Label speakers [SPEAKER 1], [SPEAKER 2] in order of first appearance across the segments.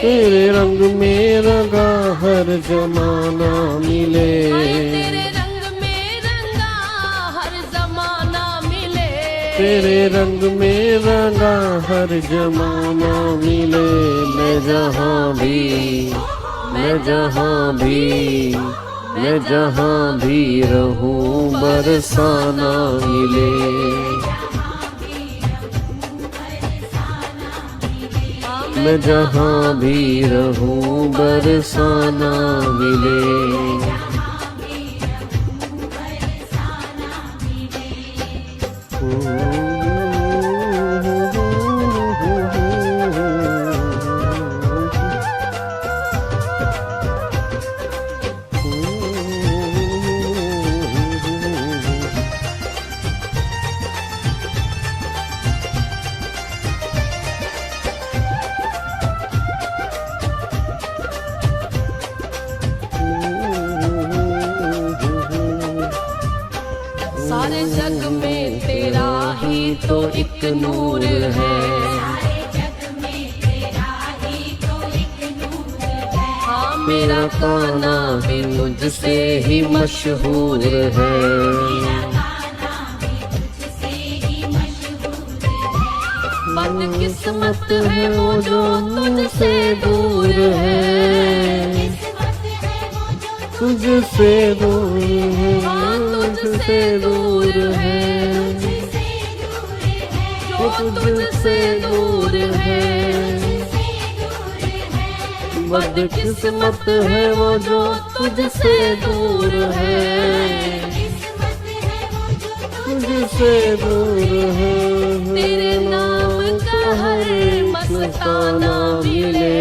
[SPEAKER 1] तेरे रंग में रंगा हर जमाना मिले,
[SPEAKER 2] तेरे रंग में रंगा हर जमाना मिले,
[SPEAKER 1] तेरे रंग में रंगा हर जमाना मिले। मैं जहाँ भी, मैं जहाँ भी, मैं जहाँ भी रहूं बरसाना मिले। मैं जहाँ भी रहूं बरसाना मिले।
[SPEAKER 2] सारे जग में तेरा ही तो एक नूर है, हाँ मेरा काना भी तुझसे ही मशहूर है। बदकिस्मत है वो जो तुझसे दूर है,
[SPEAKER 1] तुझसे दूर है,
[SPEAKER 2] हाँ तुझसे दूर है, जो तुझसे दूर है।
[SPEAKER 1] बदकिस्मत है वो जो
[SPEAKER 2] तुझसे दूर है,
[SPEAKER 1] तुझसे दूर है।
[SPEAKER 2] तेरे नाम का हर मस्ताना मिले,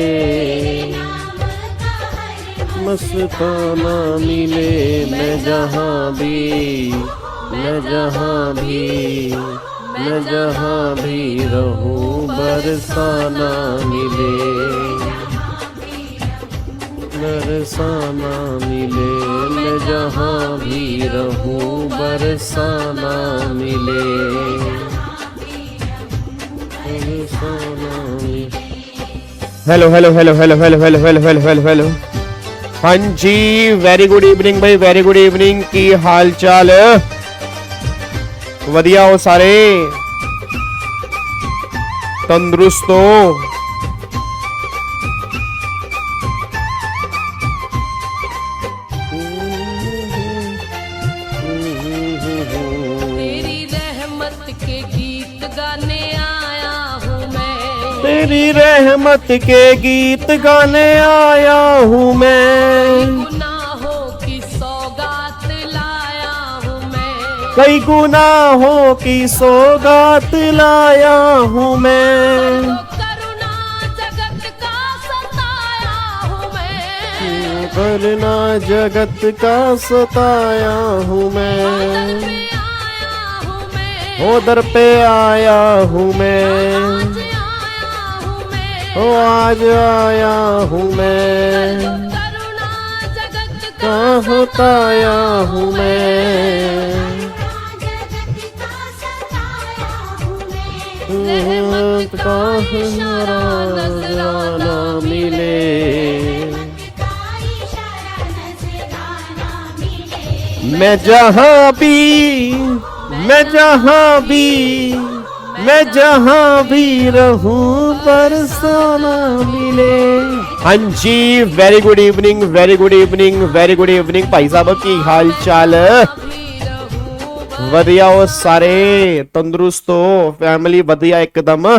[SPEAKER 1] मस्ताना मिले। मैं जहाँ भी, मैं जहाँ भी, मैं जहाँ भी रहूं बरसाना मिले, बरसाना मिले। मैं जहाँ भी रहूं बरसाना मिले, बरसाना मिले। Hello hello hello hello hello hello hello hello hello hello. हाँ जी, वेरी गुड इवनिंग भाई, वेरी गुड इवनिंग। की हाल चाल वधिया हो सारे, तंदुरुस्त हो?
[SPEAKER 2] तेरी रहमत के गीत गाने आया हूँ मैं,
[SPEAKER 1] तेरी रहमत के गीत गाने आया हूँ मैं,
[SPEAKER 2] गुनाहों की सौगात लाया हूँ मैं,
[SPEAKER 1] कई गुनाहों की सौगात लाया हूँ मैं।
[SPEAKER 2] करुणा जगत का सताया हूँ मैं,
[SPEAKER 1] करना जगत का सताया हूँ मैं, ओ दर पे आया हूँ मैं, ओ आज आया हूँ मैं, का होताया हूँ मैं। रहमत का नजराना मिले, मैं जहाँ भी, मैं जहाँ भी, मैं जहाँ भी रहूं बरसाना मिले। हाँ जी, very good evening, very good evening, very good evening भाई साहब, की हाल चाल? वधिया हो सारे, तंदुरुस्त हो, फैमिली वधिया एकदम।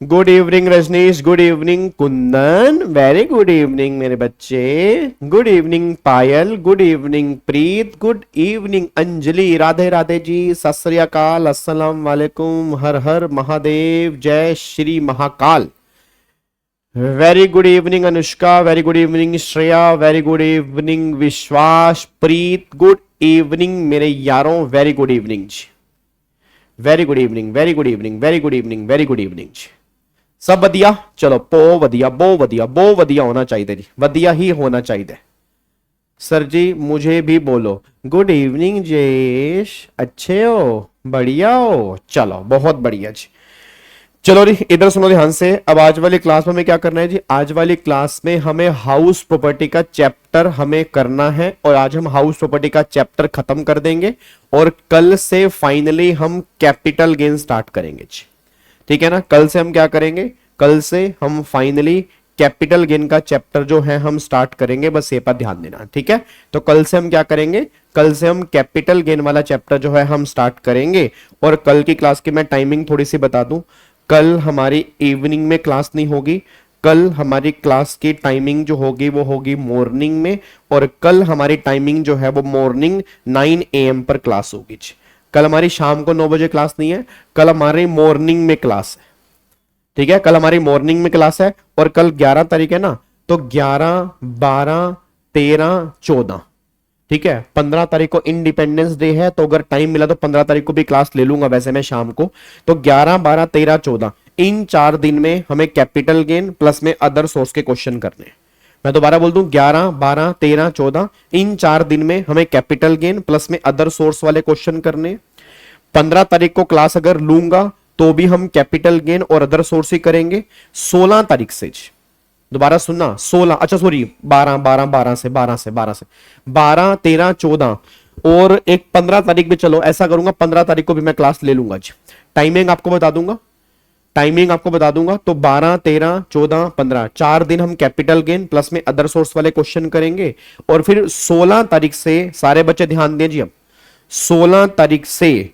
[SPEAKER 1] Good evening Rajneesh, good evening Kundan, very good evening मेरे बच्चे, good evening Payal, good evening Preet, good evening Anjali, Radhe Radhe ji, सत श्री अकाल, अस्सलाम वालेकुम, हर हर महादेव, जय Shri Mahakal. Very good evening Anushka, very good evening Shreya, very good evening Vishwas, Preet, good evening मेरे यारों, वेरी गुड इवनिंग जी, very good evening, very good evening, very good evening, very good evening जी। सब वधिया, चलो पो वधिया, बो वधिया, बो वधिया होना चाहिए जी, वधिया ही होना चाहिए। सर जी मुझे भी बोलो गुड इवनिंग जेश, अच्छे हो, बढ़िया हो, चलो बहुत बढ़िया जी। चलो जी इधर सुनो ध्यान से। अब आज वाली क्लास में हमें क्या करना है जी, आज वाली क्लास में हमें हाउस प्रॉपर्टी का चैप्टर हमें करना है और आज हम हाउस प्रॉपर्टी का चैप्टर खत्म कर देंगे और कल से फाइनली हम कैपिटल गेन स्टार्ट करेंगे जी। ठीक है ना, कल से हम क्या करेंगे, कल से हम फाइनली कैपिटल गेन का चैप्टर जो है हम स्टार्ट करेंगे, बस ये पर ध्यान देना। ठीक है, तो कल से हम क्या करेंगे, कल से हम कैपिटल गेन वाला चैप्टर जो है हम स्टार्ट करेंगे। और कल की क्लास की मैं टाइमिंग थोड़ी सी बता दूं, कल हमारी इवनिंग में क्लास नहीं होगी, कल हमारी क्लास की टाइमिंग जो होगी वो होगी मॉर्निंग में, और कल हमारी टाइमिंग जो है वो मॉर्निंग 9 AM पर क्लास होगी। कल हमारी शाम को 9 बजे क्लास नहीं है, कल हमारी मॉर्निंग में क्लास है। ठीक है, कल हमारी मॉर्निंग में क्लास है और कल 11 तारीख है ना, तो 11, 12, 13, 14, ठीक है, 15 तारीख को इंडिपेंडेंस डे है, तो अगर टाइम मिला तो 15 तारीख को भी क्लास ले लूंगा वैसे मैं शाम को। तो 11, 12, 13, 14 इन 4 दिन में हमें कैपिटल गेन प्लस में अदर सोर्स के क्वेश्चन करने हैं। मैं दोबारा बोल दूं, 11, 12, 13, 14 इन 4 दिन में हमें कैपिटल गेन प्लस में अदर सोर्स वाले क्वेश्चन करने। 15 तारीख को क्लास अगर लूंगा तो भी हम कैपिटल गेन और अदर सोर्स ही करेंगे। 16 तारीख से, दोबारा सुनना, 16, अच्छा सॉरी 12, 12, 12 से 12 से 12 से 12, 13, 14 और एक 15 तारीख भी, चलो ऐसा करूंगा 15 तारीख को भी मैं क्लास ले लूंगा जी। टाइमिंग आपको बता दूंगा, टाइमिंग आपको बता दूंगा। तो 12, 13, 14, 15 4 दिन हम कैपिटल गेन प्लस में अदर सोर्स वाले क्वेश्चन करेंगे। और फिर 16 तारीख से सारे बच्चे ध्यान दीजिए, अब 16 तारीख से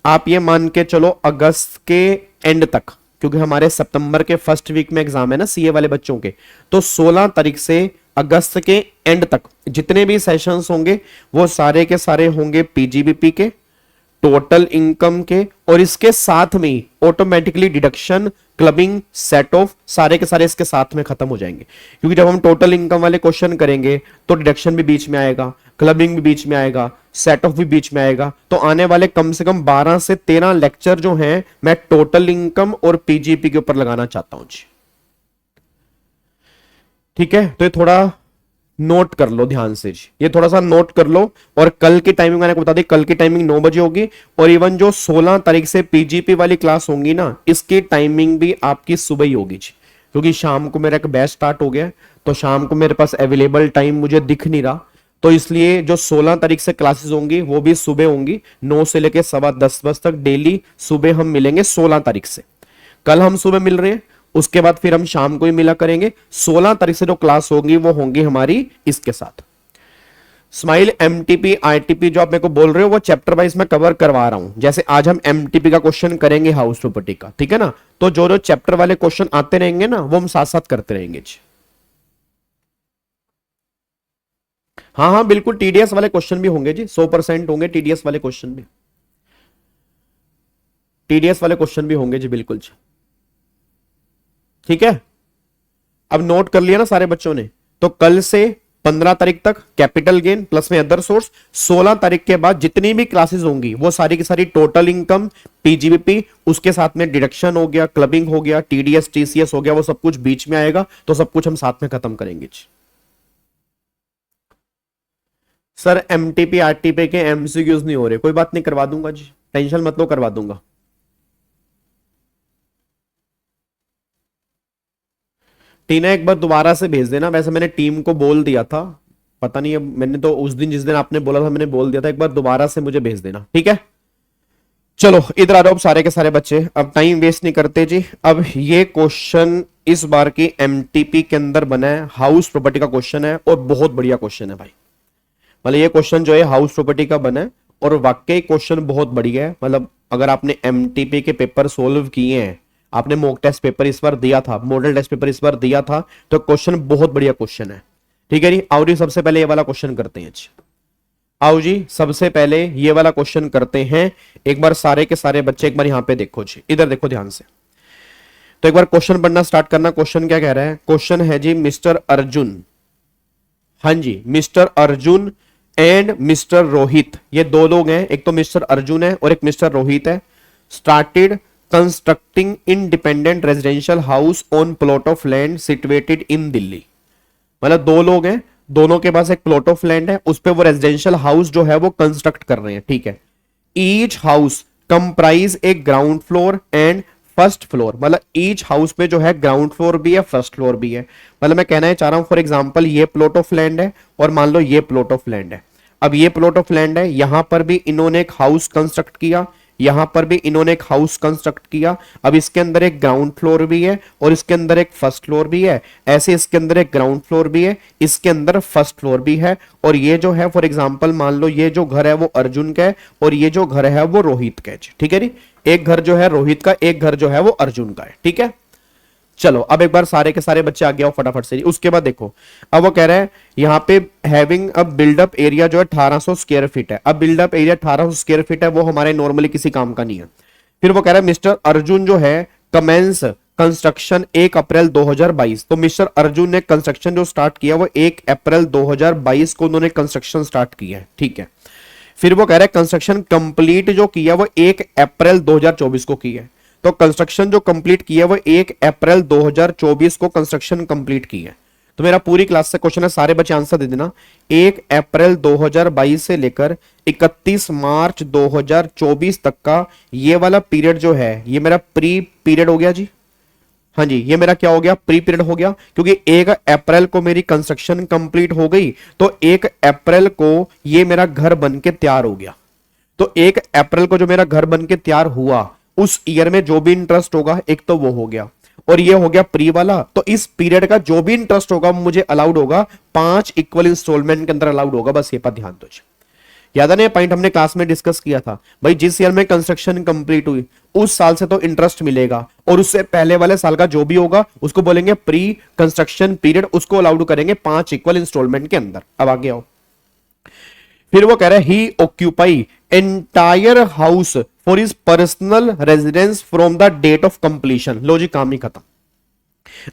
[SPEAKER 1] आप ये मान के चलो अगस्त के एंड तक, क्योंकि हमारे सितंबर के फर्स्ट वीक में एग्जाम है ना सीए वाले बच्चों के, तो 16 तारीख से अगस्त के एंड तक जितने भी सेशंस होंगे वो सारे के सारे होंगे पीजीबीपी के, टोटल इनकम के, और इसके साथ में automatically deduction, clubbing, set of सारे के सारे इसके साथ में खत्म हो जाएंगे। क्योंकि जब हम टोटल इनकम वाले क्वेश्चन करेंगे तो डिडक्शन भी बीच में आएगा, क्लबिंग भी बीच में आएगा, सेट ऑफ भी बीच में आएगा। तो आने वाले कम से कम 12 से 13 लेक्चर जो हैं मैं टोटल इनकम और पीजीपी के ऊपर लगाना चाहता हूं जी। ठीक है, तो ये थोड़ा नोट कर लो ध्यान से जी, ये थोड़ा सा नोट कर लो। और कल की टाइमिंग मैंने बता दी, कल की टाइमिंग 9 बजे होगी। और इवन जो 16 तारीख से पीजीपी वाली क्लास होंगी ना, इसकी टाइमिंग भी आपकी सुबह ही होगी जी, क्योंकि शाम को मेरा एक बैच स्टार्ट हो गया, तो शाम को मेरे पास अवेलेबल टाइम मुझे दिख नहीं रहा, तो इसलिए जो 16 तारीख से क्लासेस होंगी वो भी सुबह होंगी, 9 से लेकर 10:15 बजे तक डेली सुबह हम मिलेंगे 16 तारीख से। कल हम सुबह मिल रहे हैं, उसके बाद फिर हम शाम को ही मिला करेंगे। 16 तारीख से जो क्लास होगी वो होंगी हमारी इसके साथ। स्माइल एमटीपी आईटीपी जो आप मेरे को बोल रहे हो वो चैप्टर वाइज मैं कवर करवा रहा हूं। जैसे आज हम एमटीपी का क्वेश्चन करेंगे हाउस प्रॉपर्टी का, ठीक है ना, तो जो जो चैप्टर वाले क्वेश्चन आते रहेंगे ना वो हम साथ साथ करते रहेंगे। हाँ हाँ बिल्कुल, टीडीएस वाले क्वेश्चन भी होंगे जी, 100% होंगे टीडीएस वाले क्वेश्चन भी, टीडीएस वाले क्वेश्चन भी होंगे जी, बिल्कुल जी। ठीक है, अब नोट कर लिया ना सारे बच्चों ने। तो कल से 15 तारीख तक कैपिटल गेन प्लस में अदर सोर्स, 16 तारीख के बाद जितनी भी क्लासेस होंगी वो सारी की सारी टोटल इनकम, पीजीबीपी, उसके साथ में डिडक्शन हो गया, क्लबिंग हो गया, टीडीएस टीसीएस हो गया, वो सब कुछ बीच में आएगा, तो सब कुछ हम साथ में खत्म करेंगे। सर एमटीपी आरटीपी के एमसीक्यूज नहीं हो रहे, कोई बात नहीं, करवा दूंगा जी, टेंशन मत लो, करवा दूंगा। टीना एक बार दोबारा से भेज देना, वैसे मैंने टीम को बोल दिया था, पता नहीं अब मैंने तो उस दिन जिस दिन आपने बोला था मैंने बोल दिया था, एक बार दोबारा से मुझे भेज देना, ठीक है। चलो इधर आ जाओ अब सारे के सारे बच्चे, अब टाइम वेस्ट नहीं करते जी। अब ये क्वेश्चन इस बार की एमटीपी के अंदर बना है, हाउस प्रॉपर्टी का क्वेश्चन है और बहुत बढ़िया क्वेश्चन है भाई। मतलब ये क्वेश्चन जो है हाउस प्रॉपर्टी का बना है और वाकई क्वेश्चन बहुत बढ़िया है। मतलब अगर आपने एमटीपी के पेपर सोल्व किए हैं, आपने मॉक टेस्ट पेपर इस बार दिया था, मॉडल टेस्ट पेपर इस बार दिया था, तो क्वेश्चन बहुत बढ़िया क्वेश्चन है। ठीक है जी, आओ जी सबसे पहले ये वाला क्वेश्चन करते हैं। आओ जी सबसे पहले ये वाला क्वेश्चन करते हैं। एक बार सारे के सारे बच्चे एक बार यहां पे देखो जी, इधर देखो ध्यान से। तो एक बार क्वेश्चन पढ़ना स्टार्ट करना। क्वेश्चन क्या कह रहा है? क्वेश्चन है जी मिस्टर अर्जुन, हाँ जी mister Arjun and mister Rohit, ये दो लोग हैं, एक तो मिस्टर अर्जुन है और एक मिस्टर रोहित है। Started constructing independent residential house on plot of land situated in Delhi. मतलब दो लोग हैं, दोनों के पास एक प्लॉट ऑफ लैंड है, उस पे वो रेजिडेंशियल हाउस जो है वो कंस्ट्रक्ट कर रहे हैं, ठीक है। Each house comprise A ground floor and first floor, मतलब ईच हाउस में जो है ग्राउंड फ्लोर भी है, फर्स्ट फ्लोर भी है। मतलब मैं कहना चाह रहा हूं फॉर एग्जांपल ये प्लॉट ऑफ लैंड है और मान लो ये प्लॉट ऑफ लैंड है। अब ये प्लॉट ऑफ लैंड है, यहां पर भी इन्होंने एक हाउस कंस्ट्रक्ट किया, यहां पर भी इन्होंने एक हाउस कंस्ट्रक्ट किया। अब इसके अंदर एक ग्राउंड फ्लोर भी है और इसके अंदर एक फर्स्ट फ्लोर भी है, ऐसे इसके अंदर एक ग्राउंड फ्लोर भी है, इसके अंदर फर्स्ट फ्लोर भी है। और ये जो है फॉर एग्जांपल मान लो ये जो घर है वो अर्जुन का है और ये जो घर है वो रोहित का है, ठीक है जी। एक घर जो है रोहित का, एक घर जो है वो अर्जुन का है, ठीक है। चलो अब एक बार सारे के सारे बच्चे आ गए हो फटाफट से। उसके बाद देखो, अब वो कह रहा है यहाँ पे हैविंग अ बिल्डअप एरिया जो है 1800 स्क्वायर फीट है। अब बिल्डअप एरिया 1800 स्क्वायर फीट है, वो हमारे नॉर्मली किसी काम का नहीं है। फिर वो कह रहा है मिस्टर अर्जुन जो है कमेंस कंस्ट्रक्शन 1 अप्रैल 2022। तो मिस्टर अर्जुन ने कंस्ट्रक्शन जो स्टार्ट किया वो 1 अप्रैल 2022 को उन्होंने कंस्ट्रक्शन स्टार्ट किया है, ठीक है। फिर वो कह रहा है कंस्ट्रक्शन कंप्लीट जो किया वो 1 अप्रैल 2024 को किया है। तो कंस्ट्रक्शन जो कंप्लीट किया वो 1 अप्रैल 2024 को कंस्ट्रक्शन कंप्लीट की है। तो मेरा पूरी क्लास से क्वेश्चन है, सारे बच्चे आंसर दे देना। 1 अप्रैल 2022 से लेकर 31 मार्च 2024 तक का ये वाला पीरियड जो है ये मेरा प्री पीरियड हो गया जी। हाँ जी, ये मेरा क्या हो गया, प्री पीरियड हो गया, क्योंकि 1 अप्रैल को मेरी कंस्ट्रक्शन कंप्लीट हो गई तो 1 अप्रैल को ये मेरा घर बन के तैयार हो गया। तो 1 अप्रैल को जो मेरा घर बन के तैयार हुआ उस ईयर में जो भी इंटरेस्ट होगा एक तो वो हो गया, और ये हो गया प्री वाला। तो इस पीरियड का जो भी इंटरेस्ट होगा मुझे अलाउड होगा 5 इक्वल इंस्टॉलमेंट के अंदर अलाउड होगा। बस ये पर ध्यान दो। याद है ना, पॉइंट हमने क्लास में डिस्कस किया था भाई, जिस ईयर में कंस्ट्रक्शन कंप्लीट हुई उस साल से तो इंटरेस्ट मिलेगा, और उससे पहले वाले साल का जो भी होगा उसको बोलेंगे प्री कंस्ट्रक्शन पीरियड, उसको अलाउड करेंगे 5 इक्वल इंस्टॉलमेंट के अंदर। अब आगे आओ। फिर वो कह रहा है he occupy entire house for his personal residence from the date of completion. लो जी, काम नहीं खत्म।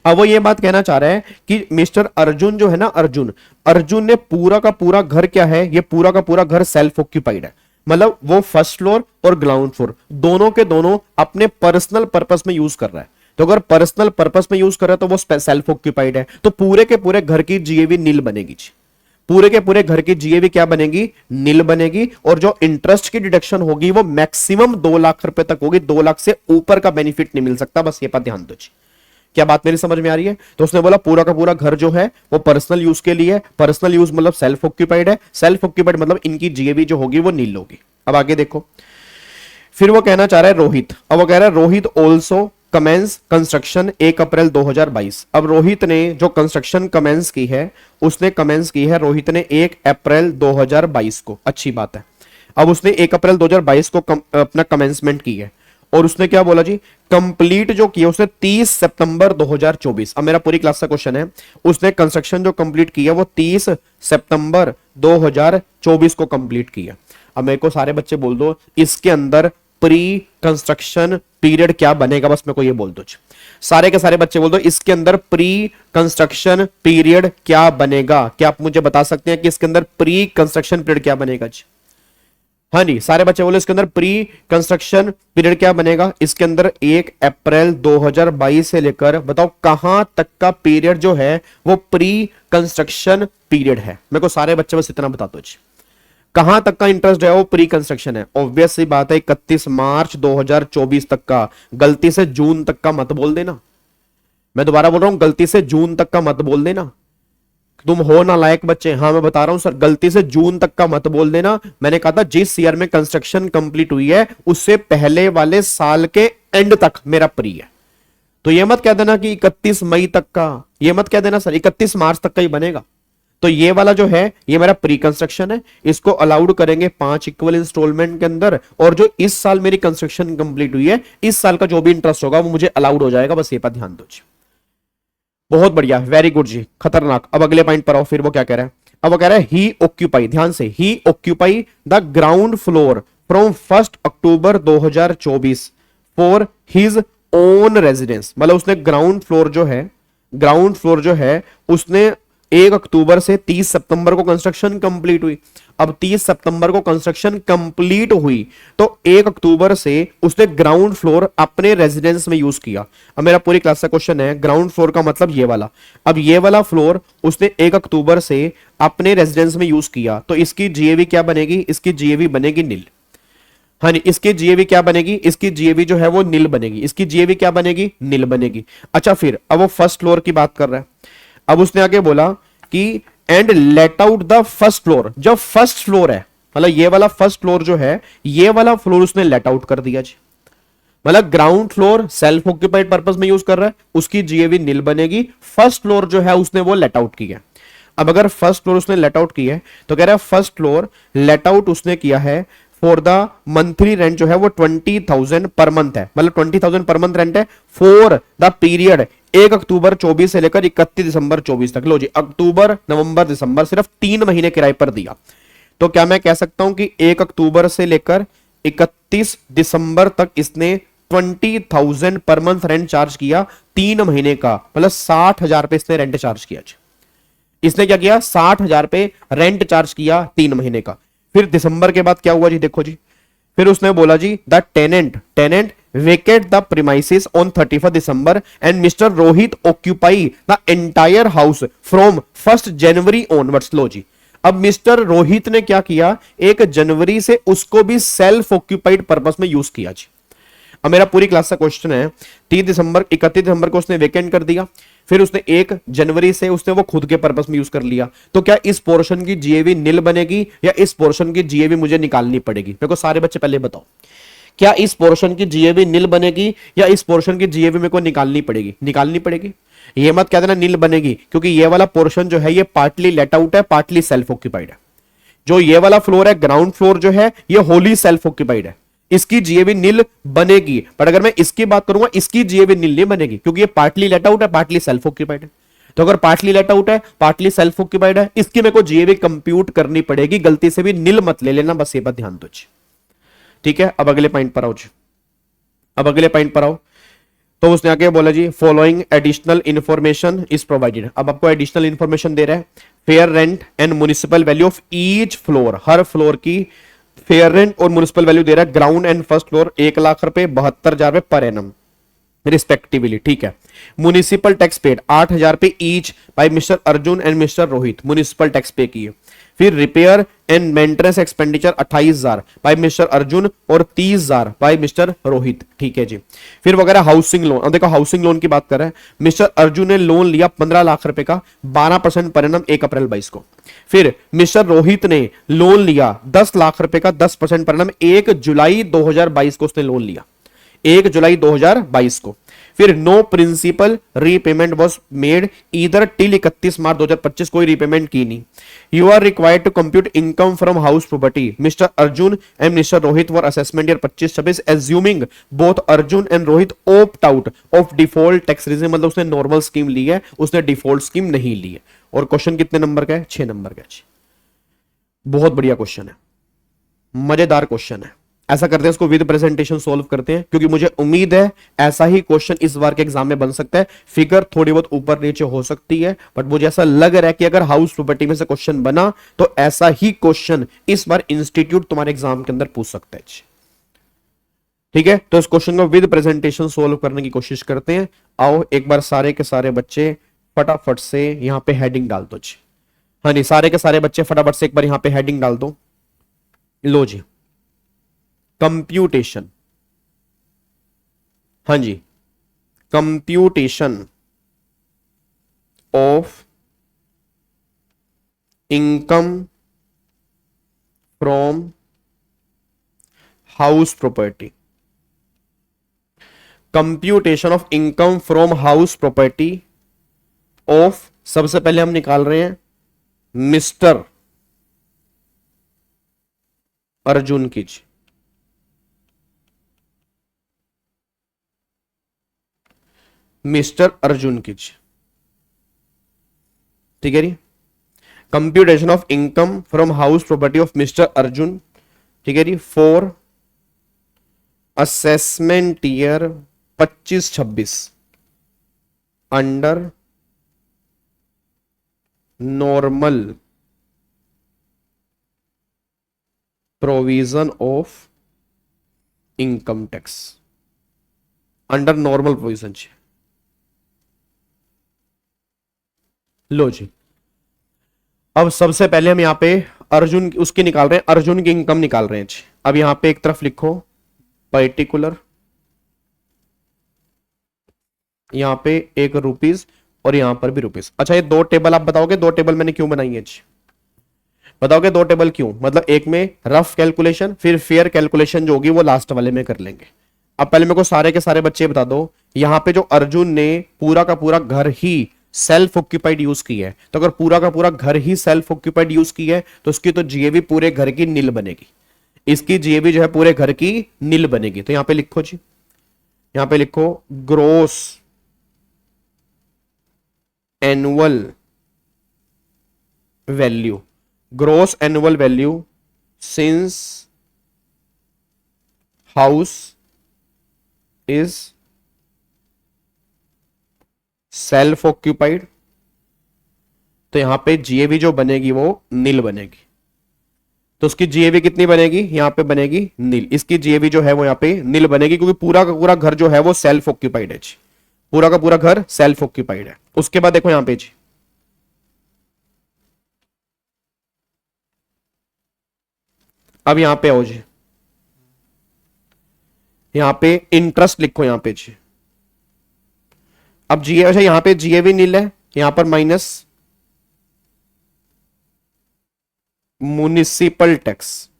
[SPEAKER 1] अब वो ये बात कहना चाह रहा है कि मिस्टर अर्जुन जो है ना, अर्जुन ने पूरा का पूरा घर क्या है, ये पूरा का पूरा घर सेल्फ ऑक्यूपाइड है। मतलब वो फर्स्ट फ्लोर और ग्राउंड फ्लोर दोनों के दोनों अपने पर्सनल पर्पस में यूज कर रहा है। तो अगर पर्सनल पर्पस में यूज कर रहा है तो वो सेल्फ ऑक्यूपाइड है। तो पूरे के पूरे घर की जीएवी नील बनेगी। पूरे के पूरे घर की जीएवी क्या बनेगी, नील बनेगी। और जो इंटरेस्ट की डिडक्शन होगी वो मैक्सिमम 2 लाख रुपए तक होगी, 2 लाख से ऊपर का बेनिफिट नहीं मिल सकता। बस ये पर ध्यान दो। क्या बात मेरी समझ में आ रही है? तो उसने बोला पूरा का पूरा घर जो है वो पर्सनल यूज के लिए, पर्सनल यूज मतलब सेल्फ ऑक्यूपाइड है, सेल्फ ऑक्यूपाइड मतलब इनकी जीएवी जो होगी वो नील होगी। अब आगे देखो, फिर वो कहना चाह रहा है रोहित। अब वो कह रहा है रोहित ऑल्सो कमेंस कंस्ट्रक्शन 1 अप्रैल 2022। अब रोहित ने जो कंस्ट्रक्शन कमेंस की है उसने कमेंस की है रोहित ने 1 अप्रैल 2022 को। अच्छी बात है। अब उसने 1 अप्रैल 2022 को अपना कमेंसमेंट की है, और उसने क्या बोला जी, कंप्लीट जो किया उसने 30 सितंबर 2024। अब मेरा पूरी क्लास का क्वेश्चन है, उसने कंस्ट्रक्शन जो कंप्लीट किया वो 30 सितंबर 2024 को कंप्लीट किया। अब मेरे को सारे बच्चे बोल दो इसके अंदर प्री कंस्ट्रक्शन पीरियड क्या बनेगा, बस मेरे को ये बोल दो। सारे के सारे बच्चे बोल दो इसके अंदर प्री कंस्ट्रक्शन पीरियड क्या बनेगा। क्या आप मुझे बता सकते हैं कि इसके अंदर प्री कंस्ट्रक्शन पीरियड क्या बनेगा जी? हाँ जी, सारे बच्चे बोले इसके अंदर प्री कंस्ट्रक्शन पीरियड क्या बनेगा। इसके अंदर 1 अप्रैल 2022 से लेकर बताओ कहां तक का पीरियड जो है वो प्री कंस्ट्रक्शन पीरियड है। मेरे को सारे बच्चे बस इतना बता दो जी, कहां तक का इंटरेस्ट है वो प्री कंस्ट्रक्शन है। ऑब्वियस सी बात है 31 मार्च 2024 तक का, गलती से जून तक का मत बोल देना। मैं दोबारा बोल रहा हूं, गलती से जून तक का मत बोल देना। तुम हो ना लायक बच्चे। हाँ मैं बता रहा हूं सर, गलती से जून तक का मत बोल देना। मैंने कहा था जिस ईयर में कंस्ट्रक्शन कंप्लीट हुई है उससे पहले वाले साल के एंड तक मेरा प्री है। तो ये मत कह देना कि 31 मई तक का, ये मत कह देना सर 31 मार्च तक का ही बनेगा। तो ये वाला जो है ये मेरा प्री कंस्ट्रक्शन है, इसको अलाउड करेंगे 5 इक्वल इंस्टॉलमेंट के अंदर। और जो इस साल मेरी कंस्ट्रक्शन कंप्लीट हुई है इस साल का जो भी इंटरेस्ट होगा वो मुझे अलाउड हो जाएगा। बस ये पर ध्यान दो। बहुत बढ़िया, वेरी गुड जी, खतरनाक। अब अगले पॉइंट पर आओ। फिर वो क्या कह रहा है, अब वो कह रहा है ही ऑक्यूपाई, ध्यान से, he occupy the ground floor from 1 October 2024 for his own residence. मतलब उसने ग्राउंड फ्लोर जो है उसने 1 अक्टूबर से 30 सितंबर को कंस्ट्रक्शन कंप्लीट हुई। अब 30 सितंबर को कंस्ट्रक्शन कंप्लीट हुई तो 1 अक्टूबर से उसने ग्राउंड फ्लोर अपने रेजिडेंस में यूज किया। अब मेरा पूरी क्लास का क्वेश्चन है, ग्राउंड फ्लोर का मतलब ये वाला। अब ये वाला फ्लोर उसने 1 अक्टूबर से अपने रेजिडेंस में यूज किया तो इसकी जीएवी क्या बनेगी, इसकी जीएवी बनेगी नील। हाँ जी, इसकी जीएवी क्या बनेगी, इसकी जीएवी जो है वो नील बनेगी, इसकी जीएवी क्या बनेगी, नील बनेगी। अच्छा फिर अब वो फर्स्ट फ्लोर की बात कर रहा है। अब उसने आगे बोला कि and let out the first floor. जब फर्स्ट फ्लोर है मतलब ये वाला फर्स्ट फ्लोर जो है, ये वाला फ्लोर उसने लेट आउट कर दिया जी। मतलब ground floor self occupied purpose में यूज कर रहा है, उसकी जीएवी नील बनेगी। फर्स्ट फ्लोर जो है उसने वो लेट आउट किया। अब अगर फर्स्ट फ्लोर उसने लेट आउट किया है तो कह रहा है फर्स्ट फ्लोर लेट आउट उसने किया है फॉर द मंथली रेंट जो है वो 20,000 पर मंथ है, मतलब 20,000 पर मंथ रेंट है फॉर द पीरियड 1 अक्टूबर 24 से लेकर 31 दिसंबर 24 तक। लो जी, अक्टूबर नवंबर दिसंबर सिर्फ 3 महीने किराए पर दिया। तो क्या मैं कह सकता हूं कि 1 अक्टूबर से लेकर 31 दिसंबर तक इसने 20,000 पर मंथ रेंट चार्ज किया 3 महीने का, मतलब 60,000 पे इसने रेंट चार्ज किया। इसने क्या किया, 60,000 पे रेंट चार्ज किया 3 महीने का। फिर दिसंबर के बाद क्या हुआ जी, देखो जी, फिर उसने बोला जी the tenant vacate the premises on 31 December and mister Rohit occupy the entire house from 1 January onwards. लो जी, अब मिस्टर रोहित ने क्या किया, 1 जनवरी से उसको भी सेल्फ ऑक्यूपाइड पर्पस में यूज किया जी। अब मेरा पूरी क्लास का क्वेश्चन है, 31 दिसंबर को उसने वेकेंट कर दिया, फिर उसने 1 जनवरी से उसने वो खुद के पर्पस में यूज कर लिया। तो क्या इस पोर्शन की जीएवी नील बनेगी या इस पोर्शन की जीएवी मुझे निकालनी पड़ेगी? मेरे को सारे बच्चे पहले बताओ, क्या इस पोर्शन की जीएवी नील बनेगी या इस पोर्शन की जीएवी मेरे को निकालनी पड़ेगी? निकालनी पड़ेगी। ये मत कह देना नील बनेगी, क्योंकि ये वाला पोर्शन जो है ये पार्टली लेट आउट है, पार्टली सेल्फ ऑक्यूपाइड है। जो ये वाला फ्लोर है ग्राउंड फ्लोर जो है ये होली सेल्फ ऑक्यूपाइड है, इसकी जीएवी नील बनेगी। पर अगर मैं इसकी बात करूंगा इसकी जीएवी नील नहीं बनेगी, क्योंकि ये पार्टली लेट आउट है, पार्टली सेल्फ ऑक्यूपाइड है। तो अगर पार्टली लेट आउट है, पार्टली सेल्फ ऑक्यूपाइड है, इसकी मेरे को जीएवी कंप्यूट करनी पड़ेगी। गलती से भी नील मत ले लेना, बस ये बात ध्यान दो। ठीक है, अब अगले पॉइंट पर आओ जी, अब अगले पॉइंट पर आओ। तो उसने आगे बोला जी following additional information is provided. अब आपको एडिशनल इंफॉर्मेशन दे रहा है, fair rent and municipal value of each floor, हर फ्लोर की फेयर रेंट और म्युनिसिपल वैल्यू दे रहा है। ग्राउंड एंड फर्स्ट फ्लोर 1,00,000 रुपए 72,000 रुपए पर एनम रिस्पेक्टिवली। ठीक है, म्युनिसिपल टैक्स पेड 8,000 रुपए each by mister Arjun and mister Rohit, municipal tax pay किए। फिर repair and maintenance expenditure 28,000 by mister Arjun और 30,000 बाय मिस्टर रोहित। ठीक है जी। फिर वगैरह हाउसिंग लोन, अब देखो हाउसिंग लोन की बात कर रहे हैं, मिस्टर अर्जुन ने लोन लिया 15 लाख रुपए का 12% पर एनम 1 अप्रैल 22 को। फिर मिस्टर रोहित ने लोन लिया 10 लाख रुपए का 10% पर एनम 1 जुलाई 2022 को उसने लोन लिया, 1 जुलाई 2022 को। फिर no principal repayment was made इधर टिल 31 मार्च 2025, कोई रीपेमेंट की नहीं। You are required to compute income from house property mister Arjun and mister Rohit for assessment year 25-26 assuming both Arjun and Rohit opt out of default tax regime, मतलब उसने normal scheme ली है, उसने default scheme नहीं ली है। और क्वेश्चन कितने नंबर का है? 6 नंबर का है। बहुत बढ़िया क्वेश्चन है, मजेदार क्वेश्चन है। ऐसा करते हैं इसको विद प्रेजेंटेशन सॉल्व करते हैं, क्योंकि मुझे उम्मीद है ऐसा ही क्वेश्चन इस बार के एग्जाम में बन सकता है। फिगर थोड़ी बहुत ऊपर नीचे हो सकती है, बट मुझे ऐसा लग रहा है कि अगर हाउस प्रॉपर्टी में से क्वेश्चन बना तो ऐसा ही क्वेश्चन इस बार इंस्टीट्यूट तुम्हारे एग्जाम के अंदर पूछ सकता है। ठीक है, तो इस क्वेश्चन को विद प्रेजेंटेशन सॉल्व करने की कोशिश करते हैं। आओ एक बार सारे के सारे बच्चे फटाफट से यहां पे हेडिंग डाल दो जी। हाँ जी, सारे के सारे बच्चे फटाफट से एक बार यहां पे हेडिंग डाल दो। लो जी, कंप्यूटेशन, हाँ जी, computation of income from house property, computation of income from house property of, सबसे पहले हम निकाल रहे हैं मिस्टर अर्जुन की जी, मिस्टर अर्जुन की जी। ठीक है जी, computation of income from house property of mister Arjun. ठीक है जी, for assessment year 25-26 under normal provision of income tax, under normal provision. लो जी, अब सबसे पहले हम यहां पे अर्जुन उसकी निकाल रहे हैं, अर्जुन की इनकम निकाल रहे हैं जी। अब यहां पे एक तरफ लिखो पर्टिकुलर, यहां पे एक रुपीज और यहां पर भी रुपीज। अच्छा ये दो टेबल आप बताओगे, दो टेबल मैंने क्यों बनाई है जी? बताओगे दो टेबल क्यों? मतलब एक में रफ कैलकुलेशन, फिर फेयर कैलकुलेशन जो होगी वो लास्ट वाले में कर लेंगे। अब पहले मेरे को सारे के सारे बच्चे बता दो, यहां पे जो अर्जुन ने पूरा का पूरा घर ही सेल्फ ऑक्यूपाइड यूज की है, तो अगर पूरा का पूरा घर ही सेल्फ ऑक्यूपाइड यूज की है तो उसकी तो जीएवी पूरे घर की नील बनेगी, इसकी जीएवी जो है पूरे घर की नील बनेगी। तो यहां पे लिखो जी, यहां पे लिखो gross annual value, gross annual value since house is self occupied. तो यहां पे जीएवी जो बनेगी वो नील बनेगी, तो उसकी जीएवी कितनी बनेगी? यहां पे बनेगी नील, इसकी जीएवी जो है वो यहां पे नील बनेगी, क्योंकि पूरा का पूरा घर जो है वो सेल्फ ऑक्यूपाइड है जी, पूरा का पूरा घर सेल्फ ऑक्यूपाइड है। उसके बाद देखो यहां पे जी, अब यहां पे आओ जी, यहां पे इंटरेस्ट लिखो यहां पे जी। अब जीए, अच्छा यहां पे जीएवी नील है, यहां पर minus municipal tax,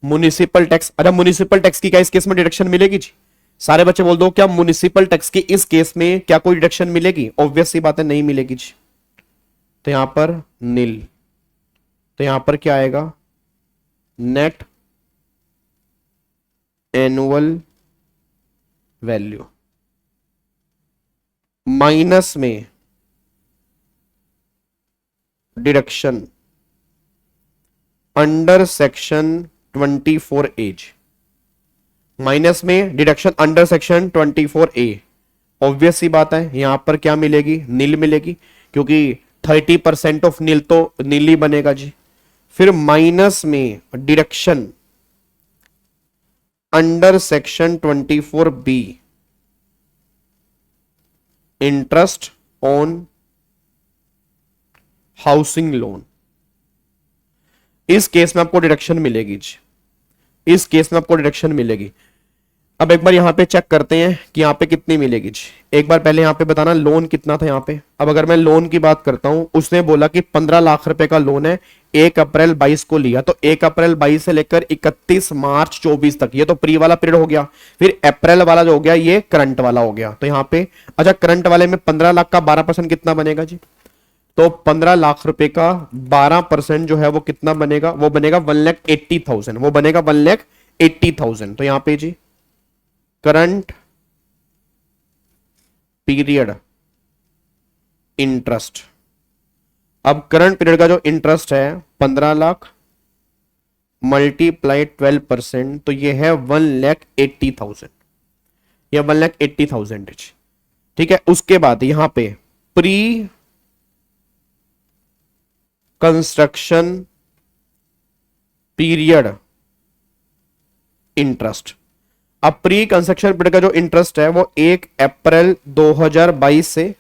[SPEAKER 1] municipal tax. अच्छा म्युनिसिपल टैक्स की क्या इस केस में डिडक्शन मिलेगी जी? सारे बच्चे बोल दो, क्या म्युनिसिपल टैक्स की इस केस में क्या कोई डिडक्शन मिलेगी? ऑब्वियस सी बात है नहीं मिलेगी जी। तो यहां पर नील, तो यहां पर क्या आएगा? नेट एनुअल वैल्यू माइनस में deduction under section 24 A, minus में deduction under section 24A। Obvious सी बात है यहां पर क्या मिलेगी? नील मिलेगी, क्योंकि 30% ऑफ नील तो नील ही बनेगा जी। फिर माइनस में deduction under section 24B interest on housing loan, इस केस में आपको डिडक्शन मिलेगी जी, इस केस में आपको डिडक्शन मिलेगी। अब एक बार यहां पे चेक करते हैं कि यहां पे कितनी मिलेगी जी। एक बार पहले यहां पे बताना लोन कितना था यहां पे। अब अगर मैं लोन की बात करता हूं, उसने बोला कि 15 लाख रुपए का लोन है, 1 अप्रैल 22 को लिया, तो 1 अप्रैल 22 से लेकर 31 मार्च 24 तक, ये तो प्री वाला पीरियड हो गया। फिर अप्रैल वाला जो हो गया ये करंट वाला हो गया। तो यहां पे अच्छा करंट वाले में 15 लाख का 12% कितना बनेगा जी? तो 15 लाख रुपए का 12% जो है वो कितना बनेगा? वो बनेगा 1,80,000, वो बनेगा 1,80,000। तो यहां पे जी करंट पीरियड इंटरेस्ट, अब करंट पीरियड का जो इंटरेस्ट है 15 लाख मल्टीप्लाई 12%, तो ये है 1,80,000, ये 1,80,000 है। ठीक है, उसके बाद यहां पे प्री कंस्ट्रक्शन पीरियड इंटरेस्ट, अब प्री कंस्ट्रक्शन पीरियड का जो इंटरेस्ट है वो 1 अप्रैल 2022 से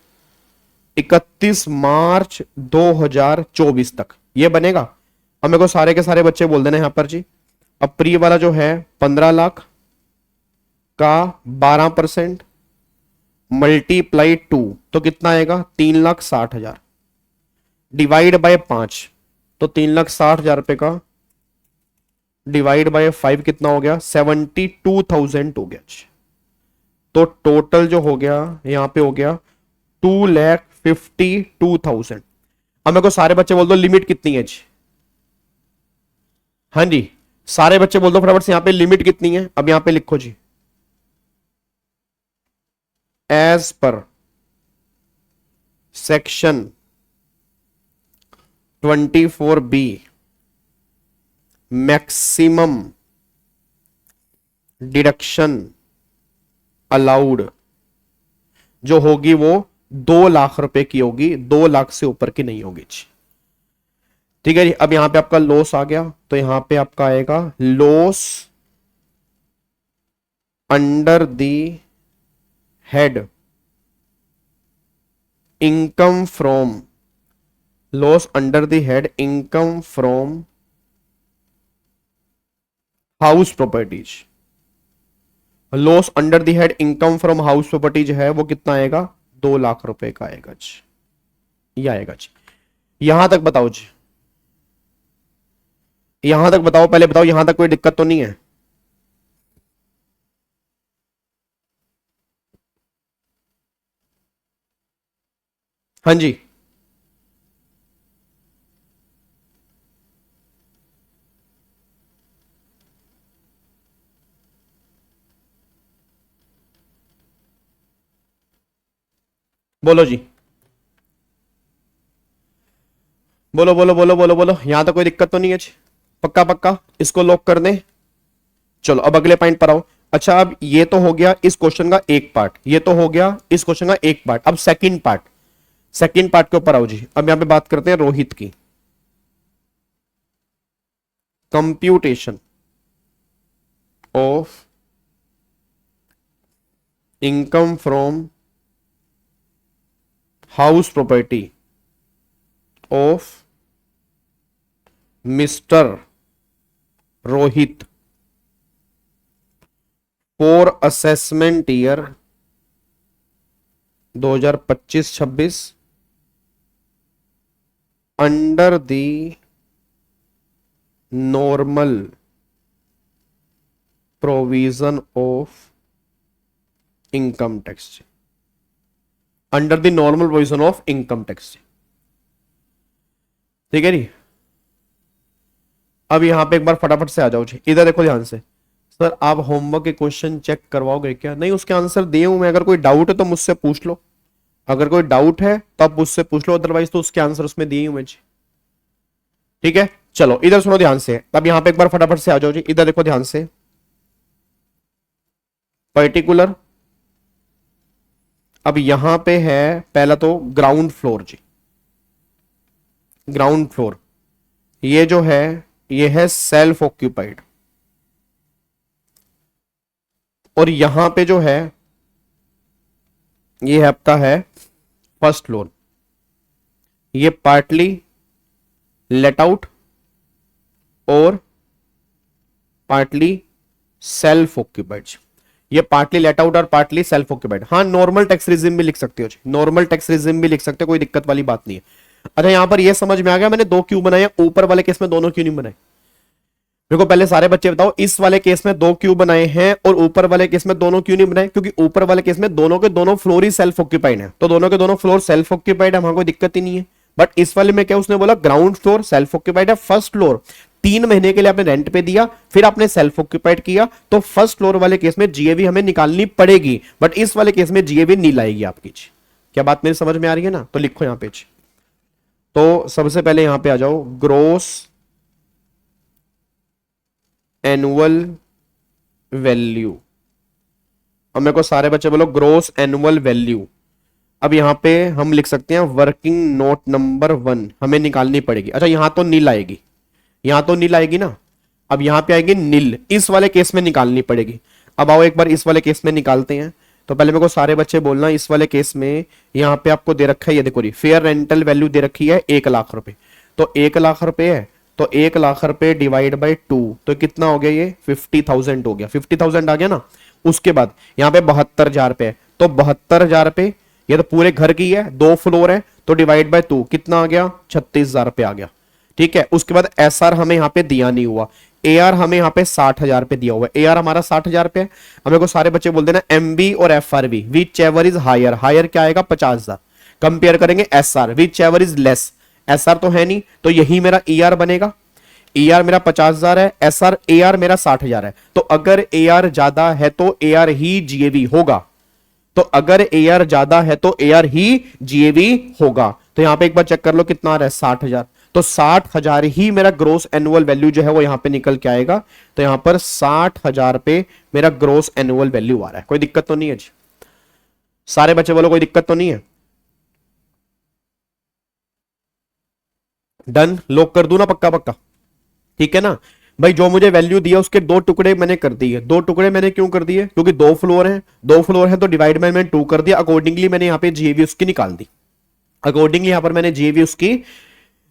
[SPEAKER 1] 31 मार्च 2024 तक ये बनेगा। अब मेरे को सारे के सारे बच्चे बोल देना यहां पर जी। अब प्री वाला जो है 15 लाख का 12% मल्टीप्लाई 2, तो कितना आएगा? 3,60,000 डिवाइड बाय 5, तो 3,60,000 रुपए का डिवाइड बाय 5 कितना हो गया? 72,000 हो गया। तो टोटल जो हो गया यहां पे हो गया 2,52,000। अब मेरे को सारे बच्चे बोल दो लिमिट कितनी है जी? हाँ जी, सारे बच्चे बोल दो फटाफट से यहां पे लिमिट कितनी है। अब यहां पे लिखो जी, as per section 24B maximum deduction allowed जो होगी वो 2 लाख रुपए की होगी, 2 लाख से ऊपर की नहीं होगी जी। ठीक है जी, अब यहां पे आपका लॉस आ गया, तो यहां पे आपका आएगा loss under the head income from loss under the head income from house properties, loss under the head income from house properties है वो कितना आएगा, 2 लाख रुपए का आएगा जी, ये आएगा जी। यहां तक बताओ जी, यहां तक बताओ, पहले बताओ यहां तक कोई दिक्कत तो नहीं है। हाँ जी, बोलो जी, बोलो बोलो बोलो बोलो बोलो, यहां तक कोई दिक्कत तो नहीं है जी, पक्का पक्का, इसको लॉक कर दें। चलो अब अगले पॉइंट पर आओ। अच्छा अब ये तो हो गया इस क्वेश्चन का एक पार्ट, ये तो हो गया इस क्वेश्चन का एक पार्ट। अब सेकंड पार्ट, सेकंड पार्ट के ऊपर आओ जी। अब यहां पे बात करते हैं रोहित की। Computation of income from house property of mister Rohit for assessment year 2025-26 under the normal provision of income tax, under the normal provision of income tax. ठीक है जी। अब यहां पे एक बार फटाफट से आ जाओ जी, इधर देखो ध्यान से। सर आप होमवर्क के क्वेश्चन चेक करवाओगे क्या? नहीं, उसके आंसर दिए हूं मैं, अगर कोई डाउट है तो मुझसे पूछ लो, अगर कोई डाउट है तो आप मुझसे पूछ लो, अदरवाइज तो उसके आंसर उसमें दिए हूं मैं जी। ठीक है, चलो इधर सुनो ध्यान से। अब यहां पे एक बार फटाफट से आ जाओ जी, इधर देखो ध्यान से। पर्टिकुलर, अब यहां पे है पहला तो ग्राउंड फ्लोर जी, ग्राउंड फ्लोर ये जो है ये है सेल्फ ऑक्यूपाइड, और यहां पे जो है ये आपका है फर्स्ट फ्लोर, ये पार्टली लेट आउट और पार्टली सेल्फ ऑक्यूपाइड। ये पार्टली लेट आउट और पार्टली सेल्फ ऑक्यूपाइड। हाँ, नॉर्मल टैक्स रिजिम भी लिख सकते हो जी, नॉर्मल टैक्स रिजिम भी लिख सकते हो, कोई दिक्कत वाली बात नहीं है। अच्छा यहां पर ये समझ में आ गया मैंने दो क्यों बनाए, ऊपर वाले केस में दोनों क्यों नहीं बनाए? देखो पहले सारे बच्चे बताओ, इस वाले केस में दो क्यों बनाए हैं और ऊपर वाले केस में दोनों क्यों नहीं बनाए? क्योंकि ऊपर वाले केस में दोनों के दोनों फ्लोर ही सेल्फ ऑक्यूपाइड है, तो दोनों के दोनों फ्लोर सेल्फ ऑक्यूपाइड है, वहां कोई दिक्कत ही नहीं है। बट इस वाले में क्या उसने बोला, ग्राउंड फ्लोर सेल्फ ऑक्यूपाइड है, फर्स्ट फ्लोर 3 महीने के लिए आपने रेंट पे दिया, फिर आपने सेल्फ ऑक्यूपाइड किया, तो फर्स्ट फ्लोर वाले केस में जीएवी हमें निकालनी पड़ेगी, बट इस वाले केस में जीएवी नहीं लाएगी आपकी। क्या बात मेरी समझ में आ रही है ना? तो लिखो यहां पे। तो सबसे पहले यहां पे आ जाओ, ग्रोस एनुअल वैल्यू। अब मेरे को सारे बच्चे बोलो ग्रोस एनुअल वैल्यू। अब यहां पे हम लिख सकते हैं वर्किंग नोट नंबर 1 हमें निकालनी पड़ेगी। अच्छा यहां तो नील आएगी, यहां तो नील आएगी ना, अब यहां पे आएगी नील, इस वाले केस में निकालनी पड़ेगी। अब आओ एक बार इस वाले केस में निकालते हैं। तो पहले मेरे को सारे बच्चे बोलना, इस वाले केस में यहां पे आपको दे रखा है, ये देखो फेयर रेंटल वैल्यू दे रखी है 1 लाख रुपए, तो 1 लाख रुपए है, तो 1 लाख रुपए डिवाइड बाई 2 तो कितना हो गया, ये 50,000 हो गया, 50,000 आ गया ना। उसके बाद यहां पे 72,000 रुपए, तो 72,000 रुपए ये तो पूरे घर की है, 2 फ्लोर है, तो डिवाइड बाय 2 कितना आ गया, 36,000 रुपए आ गया। ठीक है, उसके बाद एसआर हमें यहां पे दिया नहीं हुआ, एआर हमें यहां पे 60,000 पे दिया हुआ है, एआर हमारा 60,000 पे है। हमें को सारे बच्चे बोल देना एमबी और FRV whichever is higher, higher क्या आएगा 50,000, कंपेयर करेंगे SR whichever is less, SR तो है नहीं, तो यही मेरा ईआर बनेगा, ईआर मेरा 50,000 है, एसआर एआर मेरा 60,000 है, तो अगर एआर ज्यादा है तो एआर ही जीएवी होगा, तो अगर एआर ज्यादा है तो एआर ही जीएवी होगा। तो यहां पे एक बार चेक कर लो कितना आ रहा है 60,000, तो 60,000 ही मेरा ग्रोस एनुअल वैल्यू जो है वो यहां पे निकल के आएगा। तो यहां पर 60,000 पे मेरा ग्रोस एनुअल वैल्यू आ रहा है, कोई दिक्कत तो नहीं है जी? सारे बच्चे बोलो कोई दिक्कत तो नहीं है? डन, लॉक कर दूं ना पक्का पक्का? ठीक है ना भाई, जो मुझे वैल्यू दिया उसके 2 टुकड़े मैंने कर दिए। 2 टुकड़े मैंने क्यों कर दिए? क्योंकि 2 फ्लोर हैं, 2 फ्लोर है तो डिवाइड बाय मैंने 2 कर दिया, अकॉर्डिंगली मैंने यहां पे जीएवी उसकी निकाल दी, अकॉर्डिंगली यहां पर मैंने जीएवी उसकी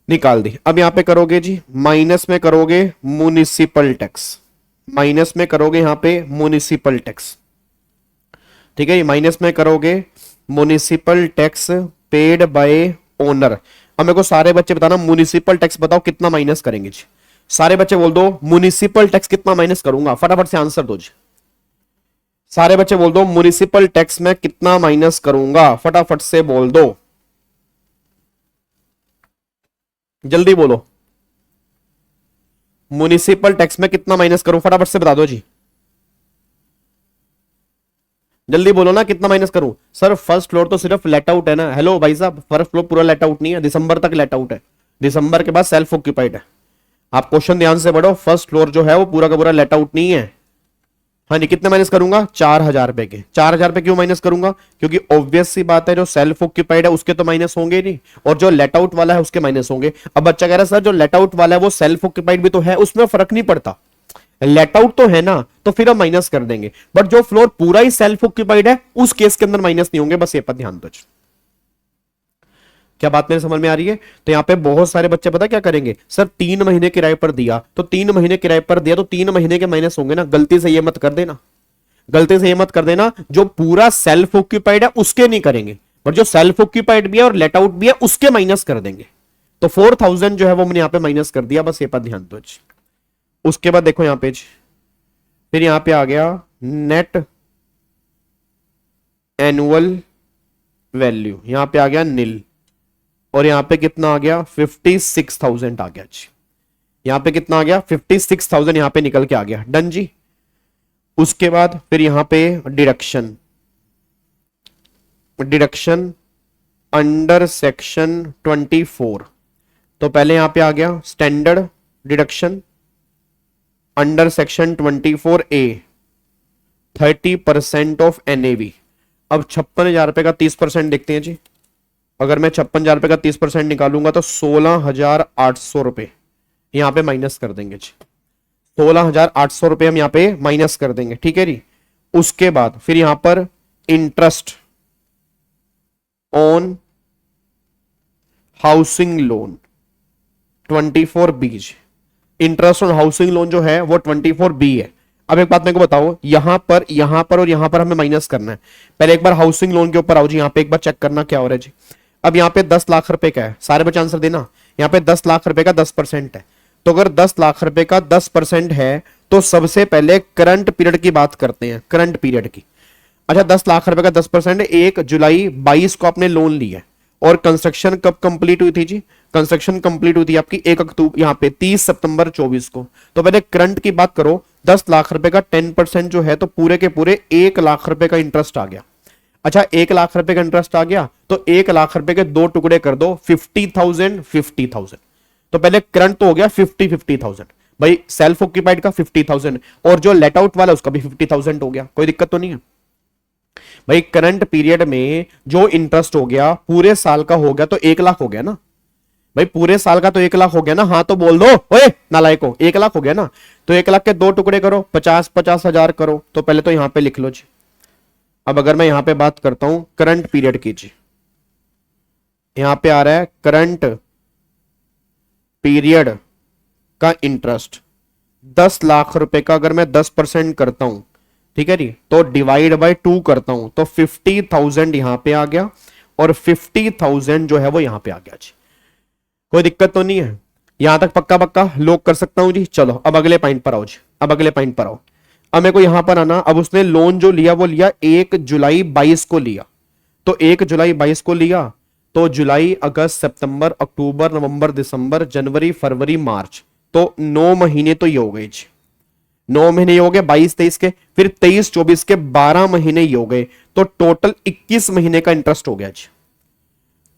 [SPEAKER 1] निकाल दी। अब यहां पे करोगे जी माइनस में करोगे म्युनिसिपल टैक्स, माइनस में करोगे यहां पे म्युनिसिपल टैक्स, ठीक है, माइनस में करोगे municipal tax paid by owner. अब मेरे को सारे बच्चे बताना म्युनिसिपल टैक्स बताओ कितना माइनस करेंगे जी। सारे बच्चे बोल दो म्युनिसिपल टैक्स कितना माइनस करूंगा, फटाफट से आंसर दो जी। सारे बच्चे बोल दो म्युनिसिपल टैक्स में कितना माइनस करूंगा, फटाफट से बोल दो, जल्दी बोलो। म्युनिसिपल टैक्स में कितना माइनस करूं, फटाफट से बता दो जी, जल्दी बोलो ना कितना माइनस करूं। सर फर्स्ट फ्लोर तो सिर्फ लेट आउट है ना, हेलो भाई साहब, फर्स्ट फ्लोर पूरा लेट आउट नहीं है, दिसंबर तक लेट आउट है, दिसंबर के बाद सेल्फ ऑक्यूपाइड है। आप क्वेश्चन ध्यान से पढ़ो, फर्स्ट फ्लोर जो है वो पूरा का पूरा लेट आउट नहीं है। हाँ जी, कितने माइनस करूंगा, 4,000 रुपए के। 4,000 रुपए क्यों माइनस करूंगा, क्योंकि ऑब्वियस सी बात है जो सेल्फ ऑक्यूपाइड है उसके तो माइनस होंगे नहीं, और जो लेट आउट वाला है उसके माइनस होंगे। अब बच्चा कह रहा है सर जो लेट आउट वाला है वो सेल्फ ऑक्यूपाइड भी तो है, उसमें फर्क नहीं पड़ता, लेट आउट तो है ना, तो फिर हम माइनस कर देंगे। बट जो फ्लोर पूरा ही सेल्फ ऑक्यूपाइड है उस केस के अंदर माइनस नहीं होंगे, बस ये पर ध्यान दो। क्या बात मेरे समझ में आ रही है। तो यहां पे बहुत सारे बच्चे पता क्या करेंगे, सर 3 महीने किराए पर दिया तो 3 महीने किराए पर दिया तो 3 महीने के माइनस होंगे ना, गलती से ये मत कर देना, गलती से ये मत कर देना, जो पूरा सेल्फ ऑक्यूपाइड है उसके नहीं करेंगे, पर जो सेल्फ ऑक्यूपाइड भी है और लेट आउट भी है उसके माइनस कर देंगे। तो 4,000 जो है वो मैंने यहां पे माइनस कर दिया, बस ये पर ध्यान दो। उसके बाद देखो यहां पे फिर यहां पे आ गया नेट एनुअल वैल्यू, यहां पे आ गया नील, और यहां पे कितना आ गया 56,000 आ गया जी। यहां पे कितना आ गया 56,000 यहां पे निकल के आ गया, डन जी। उसके बाद फिर यहां पे डिडक्शन, डिडक्शन अंडर सेक्शन 24। तो पहले यहां पे आ गया standard deduction under section 24A 30% of NAV. अब 56,000 रुपए का 30% देखते हैं जी। अगर मैं 56,000 रुपए का 30% निकालूंगा तो 16,800 रुपए यहां पे माइनस कर देंगे जी, 16,800 रुपए हम यहां पे माइनस कर देंगे, ठीक है जी। उसके बाद फिर यहां पर interest on housing loan 24B, interest on housing loan जो है वो 24B है। अब एक बात मेरे को बताओ, यहां पर और यहां पर हमें माइनस करना है। पहले एक बार हाउसिंग लोन के ऊपर आओ जी, यहां पे एक बार चेक करना क्या हो रहा है जी। अब यहां पे 10 लाख रुपए का है, सारे बच्चे आंसर देना। यहां पे 10 लाख रुपए का 10% है, तो अगर 10 लाख रुपए का 10% है तो सबसे पहले करंट पीरियड की बात करते हैं, करंट पीरियड की। अच्छा 10 लाख रुपए का 10% 1 जुलाई 22 को आपने लोन लिया है, और कंस्ट्रक्शन कब कंप्लीट हुई थी जी, कंस्ट्रक्शन कंप्लीट हुई थी आपकी 1 अक्टूबर यहां पे 30 सितंबर 24 को। तो पहले करंट की बात करो, 10 लाख रुपए का 10% जो है तो पूरे के पूरे 1 लाख रुपए का इंटरेस्ट आ गया। अच्छा 1 लाख रुपए का इंटरेस्ट आ गया तो 1 लाख रुपए के 2 टुकड़े कर दो, 50,000 50,000। तो पहले करंट तो हो गया 50,000 भाई, सेल्फ ऑक्यूपाइड का 50,000 और जो लेट आउट वाला उसका भी 50,000 हो गया, कोई दिक्कत तो नहीं है भाई। करंट पीरियड में जो इंटरेस्ट हो गया पूरे साल का हो गया तो 1 लाख हो गया ना भाई, पूरे साल का तो 1 लाख हो गया ना। हाँ तो बोल दो ओए नालायको, 1 लाख हो गया ना। तो 1 लाख के 2 टुकड़े करो, 50-50 हजार करो। तो पहले तो यहां पे लिख लो जी। अब अगर मैं यहां पे बात करता हूं करंट पीरियड की जी, यहां पे आ रहा है करंट पीरियड का इंटरेस्ट 10 लाख रुपए का अगर मैं 10% करता हूं, ठीक है जी, तो डिवाइड बाय 2 करता हूं तो 50,000 यहां पे आ गया, और 50,000 जो है वो यहां पे आ गया जी। कोई दिक्कत तो नहीं है, यहां तक पक्का पक्का लॉक कर सकता हूं जी। चलो अब अगले पॉइंट पर आओ जी, अब अगले पॉइंट पर आओ। अब मेरे को यहां पर आना, अब उसने लोन जो लिया वो लिया 1 जुलाई 22 को लिया, तो 1 जुलाई 22 को लिया तो जुलाई अगस्त सितंबर अक्टूबर नवंबर दिसंबर जनवरी फरवरी मार्च, तो 9 महीने तो ये हो गए जी, 9 महीने हो गए 22-23 के, फिर 23-24 के 12 महीने ही हो गए, तो टोटल 21 महीने का इंटरेस्ट हो गया जी।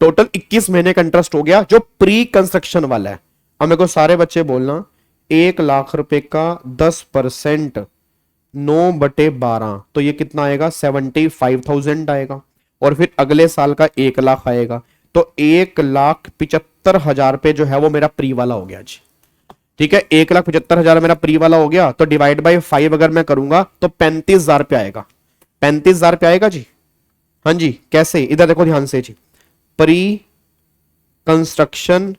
[SPEAKER 1] टोटल 21 महीने का इंटरेस्ट हो गया जो प्री कंस्ट्रक्शन वाला है। अब मेरे को सारे बच्चे बोलना 1 लाख रुपए का 10% 9/12 तो ये कितना आएगा 75,000 आएगा, और फिर अगले साल का 1 लाख आएगा, तो 1,75,000 रुपए जो है वो मेरा प्री वाला हो गया जी। ठीक है 1,75,000 मेरा प्री वाला हो गया, तो डिवाइड बाय 5 अगर मैं करूंगा तो 35,000 रुपये आएगा, 35,000 रुपये आएगा जी। हाँ जी कैसे, इधर देखो ध्यान से जी, प्री कंस्ट्रक्शन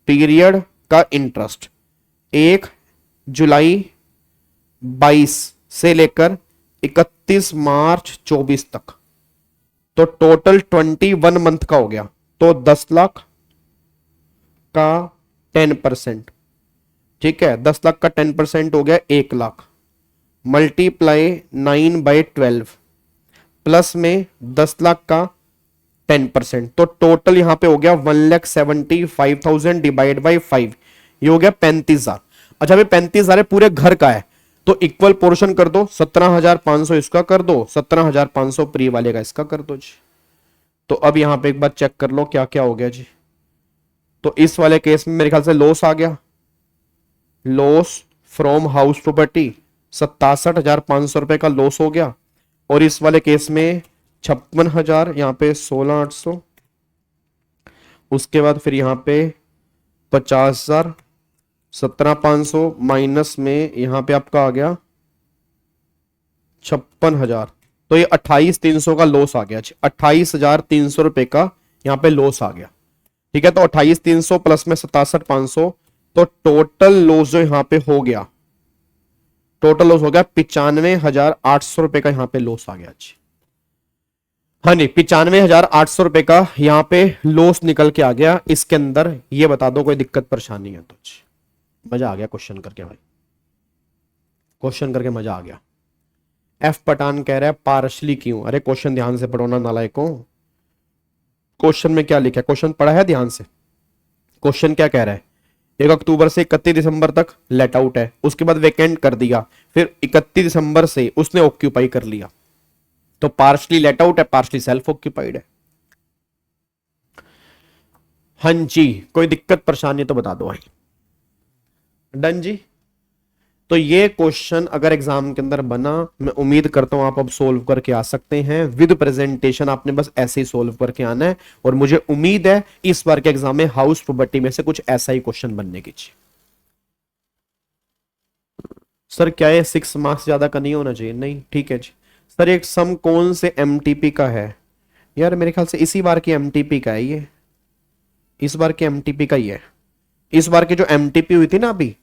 [SPEAKER 1] पीरियड का इंटरेस्ट 1 जुलाई 22 से लेकर 31 मार्च 24 तक, तो टोटल 21 मंथ का हो गया। तो 10 लाख का 10%, ठीक है, 10 लाख का 10% हो गया 1 लाख, मल्टीप्लाई 9/12 प्लस में 10 लाख का 10%, तो टोटल यहां पे हो गया 1,75,000 डिवाइड बाई 5, ये हो गया 35,000। अच्छा भाई 35,000 पूरे घर का है, तो इक्वल पोर्शन कर दो, 17,500 इसका कर दो, 17,500 प्री वाले का इसका कर दो जी। तो अब यहां पे एक बार चेक कर लो क्या क्या हो गया जी। तो इस वाले केस में मेरे ख्याल से लॉस आ गया, लॉस फ्रॉम हाउस प्रॉपर्टी 67,500 रुपए का लॉस हो गया, और इस वाले केस में 56,000, यहां पे 16,800, उसके बाद फिर यहां पे 50,000, 17,500 माइनस में यहां पे आपका आ गया 56,000, तो ये 28,300 का लॉस आ गया, 28,300 रुपए का यहां पे लॉस आ गया, ठीक है। तो 28,300 प्लस में 67,500, तो टोटल लॉस जो यहां पे हो गया, टोटल लॉस हो गया 95,800 रुपए का यहां पे लॉस आ गया जी। हाँ जी 95,800 रुपए का यहां पे लॉस निकल के आ गया इसके अंदर। ये बता दो कोई दिक्कत परेशानी है तो जी। मजा आ गया क्वेश्चन करके भाई, क्वेश्चन करके मजा आ गया। एफ पठान कह रहा है पार्शली क्यों? अरे क्वेश्चन ध्यान से पढ़ो ना नालायकों, क्वेश्चन में क्या लिखा है, क्वेश्चन पढ़ा है ध्यान से। क्वेश्चन क्या कह रहा है, 1 अक्टूबर से 31 दिसंबर तक लेट आउट है, उसके बाद वेकेंट कर दिया, फिर 31 दिसंबर से उसने ऑक्यूपाई कर लिया, तो पार्शली लेट आउट है, पार्शली सेल्फ ऑक्यूपाइड है। हाँ जी कोई दिक्कत परेशानी तो बता दो भाई। डन जी। तो ये क्वेश्चन अगर एग्जाम के अंदर बना, मैं उम्मीद करता हूं आप अब सोल्व करके आ सकते हैं विद प्रेजेंटेशन, आपने बस ऐसे ही सोल्व करके आना है, और मुझे उम्मीद है इस बार के एग्जाम में हाउस प्रॉपर्टी में से कुछ ऐसा ही क्वेश्चन बनने की चाहिए। सर क्या है 6 मार्क्स ज्यादा का नहीं होना चाहिए? नहीं ठीक है जी। सर एक सम कौन से एमटीपी का है? यार मेरे ख्याल से इसी बार की एमटीपी का है ये, इस बार के एमटीपी का ही है, इस बार की जो एमटीपी हुई थी ना अभी,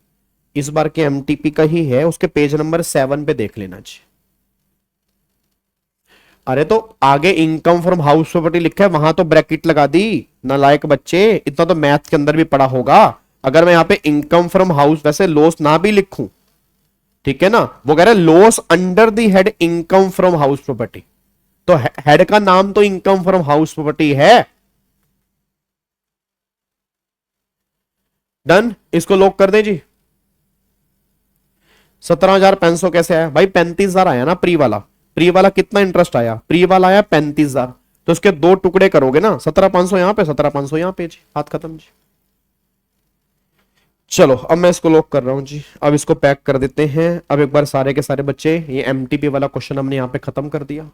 [SPEAKER 1] इस बार के एमटीपी का ही है, उसके पेज नंबर 7 पे देख लेना जी। अरे तो आगे इनकम फ्रॉम हाउस प्रॉपर्टी लिखा है, वहां तो ब्रैकेट लगा दी, नालायक बच्चे, इतना तो मैथ के अंदर भी पढ़ा होगा। अगर मैं यहां पे इनकम फ्रॉम हाउस वैसे लॉस ना भी लिखूं, ठीक है ना, वो कह रहा है loss under the head income from house property, तो हेड का नाम तो इनकम फ्रॉम हाउस प्रॉपर्टी है। डन, इसको लॉक कर दे जी। 17,500 कैसे आया भाई? 35,000 आया ना प्री वाला, प्री वाला कितना इंटरेस्ट आया? प्री वाला आया 35,000, तो उसके 2 टुकड़े करोगे ना, 17,500 यहां पे, 17,500 यहां पे जी, हाथ खत्म जी। चलो अब मैं इसको लॉक कर रहा हूं जी, अब इसको पैक कर देते हैं। अब एक बार सारे के सारे बच्चे ये एमटीपी वाला क्वेश्चन हमने यहां पे खत्म कर दिया,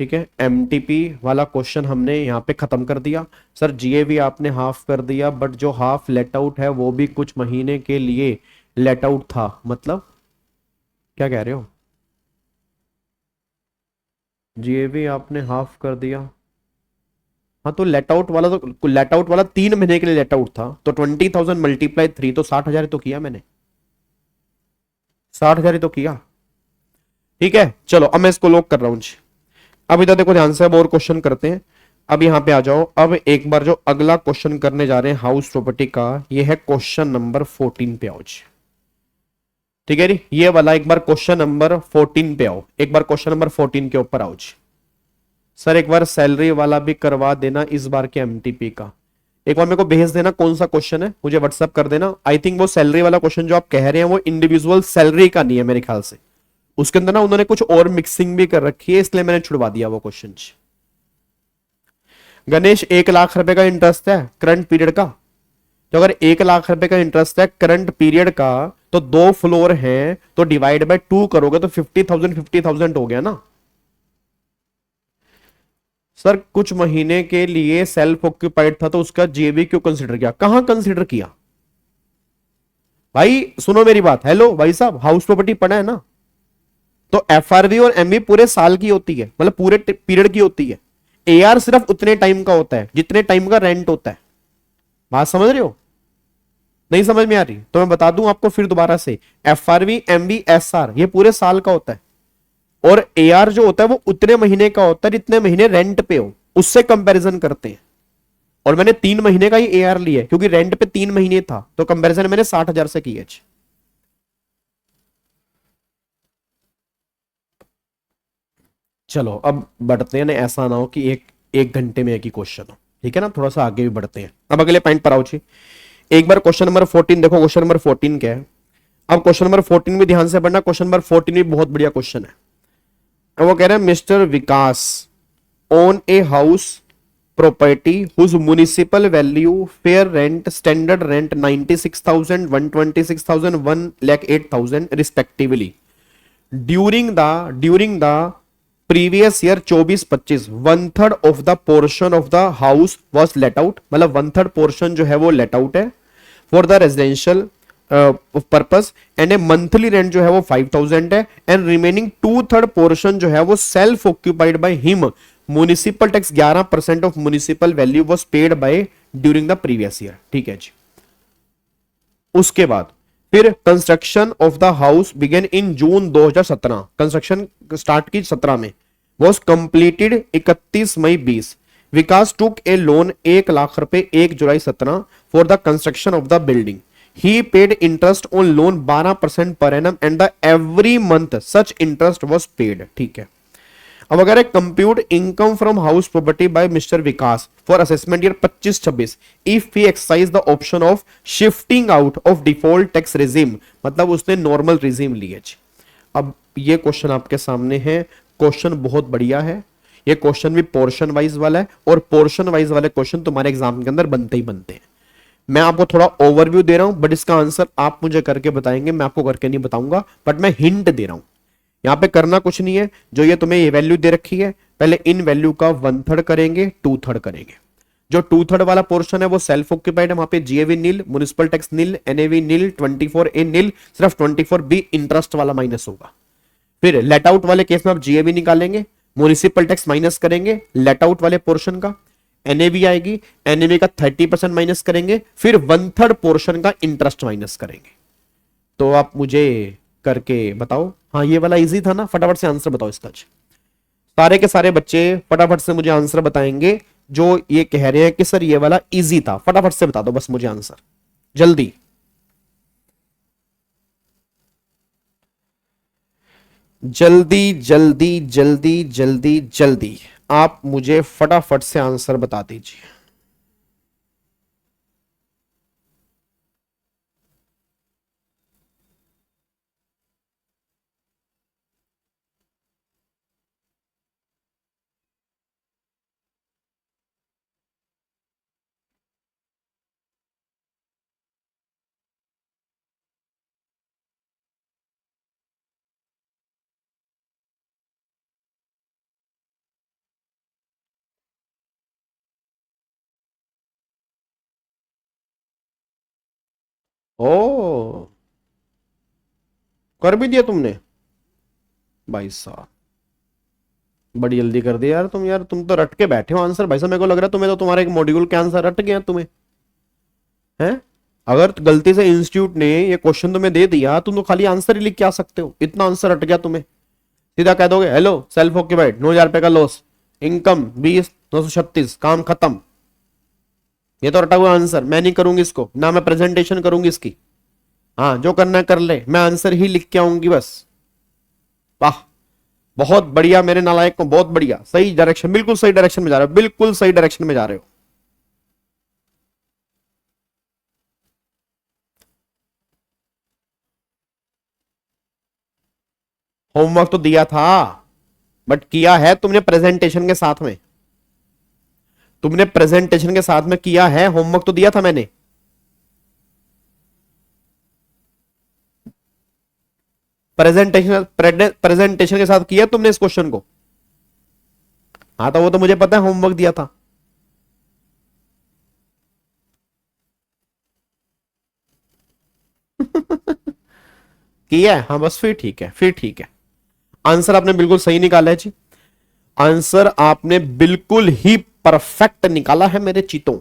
[SPEAKER 1] ठीक है, एमटीपी वाला क्वेश्चन हमने यहां पे खत्म कर दिया। सर जीएवी आपने हाफ कर दिया, बट जो हाफ लेट आउट है वो भी कुछ महीने के लिए लेट आउट था, मतलब क्या कह रहे हो? जीएवी आपने हाफ कर दिया, हाँ तो लेट आउट वाला, तो लेट आउट वाला 3 महीने के लिए लेट आउट था, तो 20,000 मल्टीप्लाई 3, तो 60,000 तो किया मैंने, 60,000 तो किया, ठीक है। चलो अब मैं इसको लॉक कर रहा हूं जी। अब इधर देखो ध्यान से, अब और क्वेश्चन करते हैं। अब यहां पे आ जाओ, अब एक बार जो अगला क्वेश्चन करने जा रहे हैं हाउस प्रॉपर्टी का, ये है क्वेश्चन नंबर 14 पे आओ जी, ठीक है जी, ये वाला एक बार क्वेश्चन नंबर 14 पे आओ, एक बार क्वेश्चन नंबर 14 के ऊपर आओ जी। सर एक बार सैलरी वाला भी करवा देना इस बार के एमटीपी का, एक बार मेरे को भेज देना कौन सा क्वेश्चन है, मुझे व्हाट्सएप कर देना। आई थिंक वो सैलरी वाला क्वेश्चन जो आप कह रहे हैं वो इंडिविजुअल सैलरी का नहीं है मेरे ख्याल से, उसके अंदर ना उन्होंने कुछ और मिक्सिंग भी कर रखी है, इसलिए मैंने छुड़वा दिया वो क्वेश्चन। गणेश 1 लाख रुपए का इंटरेस्ट है करंट पीरियड का, तो अगर 1 लाख रुपए का इंटरेस्ट है करंट पीरियड का, तो 2 फ्लोर हैं, तो डिवाइड बाय 2 करोगे तो 50,000 हो गया ना। सर कुछ महीने के लिए सेल्फ ऑक्यूपाइड था, तो उसका जेबी क्यों कंसीडर किया? कहां कंसीडर किया भाई? सुनो मेरी बात, हेलो भाई साहब, हाउस प्रॉपर्टी पढ़ा है ना, तो एफआरवी और एमवी पूरे साल की होती है, मतलब पूरे पीरियड की होती है। एआर सिर्फ उतने टाइम का होता है जितने टाइम का रेंट होता है, बात समझ रहे हो? नहीं समझ में आ रही तो मैं बता दूं आपको फिर दोबारा से, FRV MV SR ये पूरे साल का होता है, और AR जो होता है वो उतने महीने का होता है जितने महीने रेंट पे हो, उससे कंपैरिजन करते हैं। और मैंने 3 महीने का ही AR लिया है क्योंकि रेंट पे 3 महीने था, तो कंपैरिजन मैंने 60,000 से की है। चलो अब बढ़ते हैं ना, ऐसा ना हो कि एक एक घंटे में एक ही क्वेश्चन हो, ठीक है ना, थोड़ा सा आगे भी बढ़ते हैं। अब अगले पॉइंट पर आओ जी। एक बार क्वेश्चन नंबर 14 देखो, क्वेश्चन नंबर 14 क्या है। अब क्वेश्चन नंबर 14 भी ध्यान से पढ़ना, क्वेश्चन नंबर 14 भी बहुत बढ़िया क्वेश्चन है। अब वो कह रहे हैं mister Vikas own a house property whose municipal value fair rent standard rent 96,000 126,000 1,08,000 respectively during the previous year 24-25 1/3 of the portion of the house was let out, मतलब 1/3 portion जो है वो let out है for the residential purpose and A monthly rent जो है वो 5,000 है and remaining 2/3 portion जो है वो self occupied by him, municipal tax 11% of municipal value was paid by during the previous year. ठीक है जी। उसके बाद फिर construction of the house began in June 2017, construction start की 17 में, was completed 31 May 20। Vikas took a loan 1 lakh रुपए 1 July 17 for the construction of the building. He paid interest on loan 12% per annum and the every month such interest was paid। ठीक है। अब अगर compute income from house property bye mister Vikas for assessment year 25-26 if he exercise the option of shifting out of default tax regime, मतलब उसने normal regime लिए। अब ये question आपके सामने है, क्वेश्चन बहुत बढ़िया है, ये क्वेश्चन भी पोर्शन वाइज वाला है और पोर्शन वाइज वाले क्वेश्चन तुम्हारे एग्जाम के अंदर बनते ही बनते हैं। मैं आपको थोड़ा ओवरव्यू दे रहा हूं बट इसका आंसर आप मुझे करके बताएंगे, मैं आपको करके नहीं बताऊंगा, बट मैं हिंट दे रहा हूं। यहां पे करना कुछ नहीं है, जो ये तुम्हें ये वैल्यू दे रखी है पहले इन वैल्यू का 1/3 करेंगे 2/3 करेंगे। जो 2/3 वाला पोर्शन है वो सेल्फ ऑक्यूपाइड है, वहां पे जीएवी नील, म्युनिसिपल टैक्स नील, एनएवी नील, 24A नील, सिर्फ 24B इंटरेस्ट वाला माइनस होगा। फिर लेट आउट वाले केस में आप जीएवी निकालेंगे, म्युनिसिपल टैक्स माइनस करेंगे लेट आउट वाले पोर्शन का, एनएवी आएगी, एनएवी का 30% माइनस करेंगे, फिर 1/3 पोर्शन का इंटरेस्ट माइनस करेंगे। तो आप मुझे करके बताओ। हाँ ये वाला इजी था ना, फटाफट से आंसर बताओ इसका। सारे के सारे बच्चे फटाफट से मुझे आंसर बताएंगे जो ये कह रहे हैं कि सर ये वाला इजी था, फटाफट से बता दो बस मुझे आंसर जल्दी। जल्दी जल्दी जल्दी जल्दी जल्दी आप मुझे फटाफट से आंसर बता दीजिए। ओ कर भी दिया तुमने भाई साहब, बड़ी जल्दी कर दिया यार तुम, यार तुम तो रट के बैठे हो आंसर भाई साहब। मेरे को लग रहा है तुम्हें तो तुम्हारे एक मॉड्यूल के आंसर रट गया तुम्हें, हैं? अगर गलती से इंस्टीट्यूट ने ये क्वेश्चन तुम्हें दे दिया तुम तो खाली आंसर ही लिख के आ सकते हो, इतना आंसर रट गया तुम्हें। सीधा कह दोगे हेलो सेल्फ ऑक्यूपाइड 9,000 रुपए का लॉस, इनकम 20,936, काम खत्म। ये तो रटा हुआ आंसर, मैं नहीं करूंगी इसको ना, मैं प्रेजेंटेशन करूंगी इसकी। हाँ जो करना है कर ले, मैं आंसर ही लिख के आऊंगी बस। वाह बहुत बढ़िया मेरे नालायक को, बहुत बढ़िया, सही डायरेक्शन, बिल्कुल सही डायरेक्शन में जा रहे हो, बिल्कुल सही डायरेक्शन में जा रहे हो। होमवर्क तो दिया था बट किया है तुमने प्रेजेंटेशन के साथ में, तुमने प्रेजेंटेशन के साथ में किया है, होमवर्क तो दिया था मैंने। प्रेजेंटेशन के साथ किया तुमने इस क्वेश्चन को। हाँ तो वो तो मुझे पता है, होमवर्क दिया था। किया है हाँ, बस फिर ठीक है, फिर ठीक है। आंसर आपने बिल्कुल सही निकाला है जी, आंसर आपने बिल्कुल ही परफेक्ट निकाला है मेरे चीतों।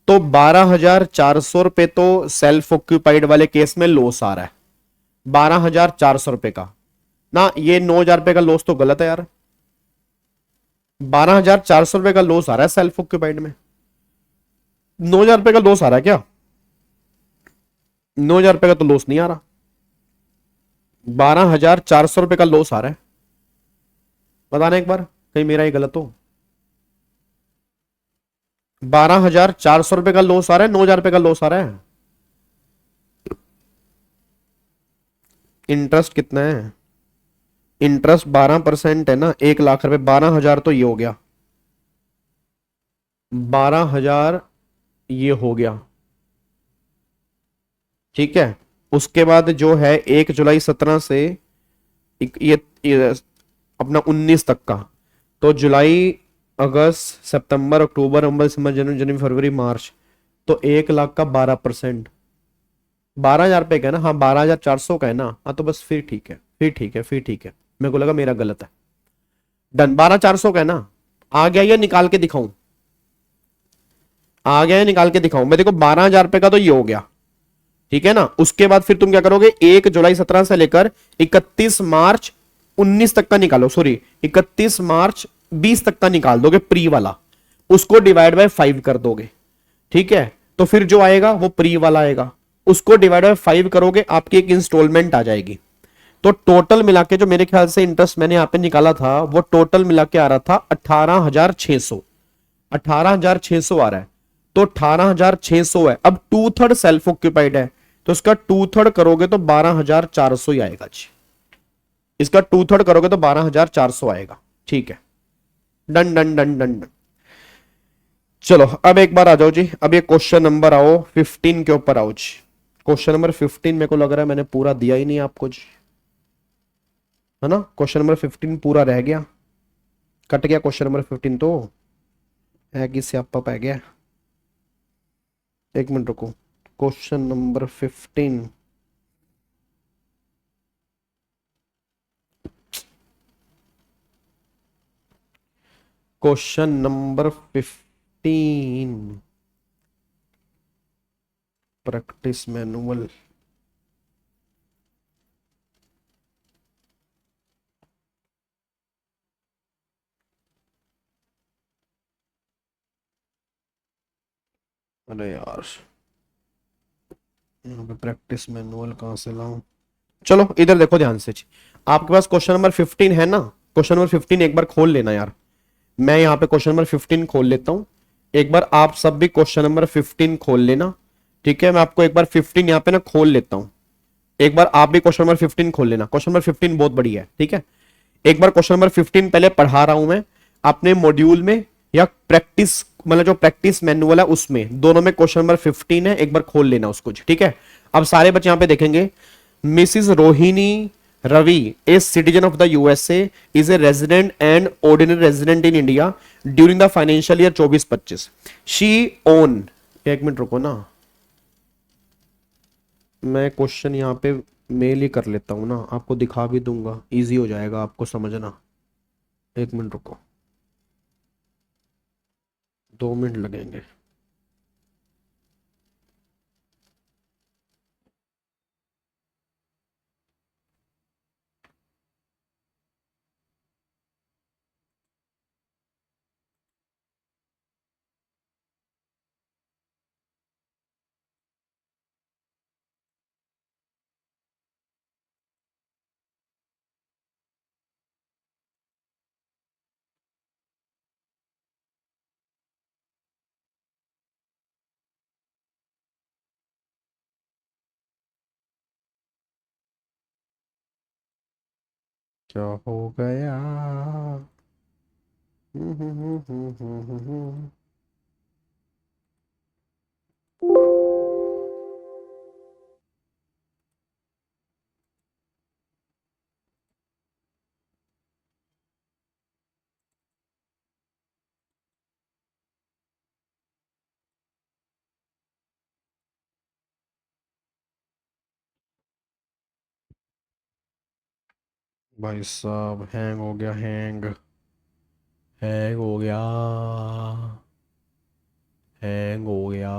[SPEAKER 1] तो 12,400 रुपए तो सेल्फ ऑक्यूपाइड वाले केस में लॉस आ रहा है, 12,400 रुपए का ना। ये 9,000 रुपए का लॉस तो गलत है यार, 12,400 रुपए का लॉस आ रहा है सेल्फ ऑक्यूपाइड में। 9,000 रुपए का लॉस आ रहा है क्या? 9,000 रुपए का तो लॉस नहीं आ रहा, 12,400 रुपए का लॉस आ रहा है। बताना एक बार, कहीं मेरा ही गलत हो। 12,400 रुपए का लॉस आ रहा है, 9,000 रुपए का लॉस आ रहा है। इंटरेस्ट कितना है? इंटरेस्ट 12% है ना, 1,00,000 रुपए, 12,000 तो ये हो गया, 12,000 ये हो गया, ठीक है। उसके बाद जो है 1 जुलाई 2017 से ये अपना 19 तक का, तो जुलाई, अगस्त, सितंबर, अक्टूबर, नवंबर, दिसंबर, जनवरी, फरवरी, मार्च, तो 1,00,000 का 12%, 12,000 रुपए का है ना, हाँ 12,400 का है ना, हाँ तो बस फिर ठीक है, फिर ठीक है, फिर ठीक है। मेरे को लगा मेरा गलत है। डन, 12,400 का है ना। आ गया या निकाल के दिखाऊं? आ गया या निकाल के दिखाऊं? मैं देखो 12,000 रुपए का तो ये हो गया, ठीक है ना। उसके बाद फिर तुम क्या करोगे, 1 जुलाई 2017 से लेकर 31 मार्च 2019 तक का निकालो, सॉरी 31 मार्च 2020 तक का निकाल दोगे प्री वाला, उसको डिवाइड बाय 5 कर दोगे, ठीक है। तो फिर जो आएगा वो प्री वाला आएगा, उसको डिवाइड बाय 5 करोगे, आपकी एक इंस्टॉलमेंट आ जाएगी। तो टोटल मिला के जो मेरे ख्याल से इंटरेस्ट मैंने यहां पे निकाला था, वो टोटल मिला के आ रहा था 18,600, 18,600 आ रहा है। तो 18,600 है। अब 2/3 सेल्फ ऑक्यूपाइड है, तो इसका 2/3 करोगे तो 12,400 ही आएगा जी। इसका 2/3 करोगे तो 12,400 आएगा, ठीक है। Done done done done done. चलो अब एक बार आ जाओ जी, अब ये क्वेश्चन नंबर आओ 15 के ऊपर आओ जी। क्वेश्चन नंबर 15 मेरे को लग रहा है मैंने पूरा दिया ही नहीं आपको जी, है ना। क्वेश्चन नंबर 15 पूरा रह गया, कट गया क्वेश्चन नंबर 15 तो है कि स्यापा पै गया। एक मिनट रुको, question number 15, question number 15, practice manual. अरे यार, यहाँ पे प्रैक्टिस मैनुअल कहाँ से लाऊं? चलो इधर देखो ध्यान से जी। आपके पास क्वेश्चन नंबर 15 है ना, क्वेश्चन नंबर 15 एक बार खोल लेना यार। मैं यहाँ पे क्वेश्चन नंबर 15 खोल लेता हूँ, एक बार आप सब भी क्वेश्चन नंबर 15 खोल लेना, ठीक है। मैं आपको एक बार 15 यहाँ पे ना खोल लेता हूँ, एक बार आप भी क्वेश्चन नंबर 15 खोल लेना। क्वेश्चन नंबर 15 बहुत बढ़िया है, ठीक है। एक बार क्वेश्चन नंबर 15 पहले पढ़ा रहा हूं मैं अपने मॉड्यूल में, या प्रैक्टिस मतलब जो प्रैक्टिस मैनुअल है उसमें, दोनों में क्वेश्चन नंबर 15 है, एक बार खोल लेना उसको, ठीक है। अब सारे बच्चे यहां पे देखेंगे, Mrs Rohini Ravi a citizen of the USA, is a resident and ordinary resident in India during the financial year 24-25। She own, एक मिनट रुको ना, मैं क्वेश्चन यहाँ पे मेल ही कर लेता हूँ ना, आपको दिखा भी दूंगा, इजी हो जाएगा आपको समझना। एक मिनट रुको, 2 मिनट लगेंगे। क्या हो गया? भाई साहब हैंग हो गया, हैंग हैंग हो गया, हैंग हो गया।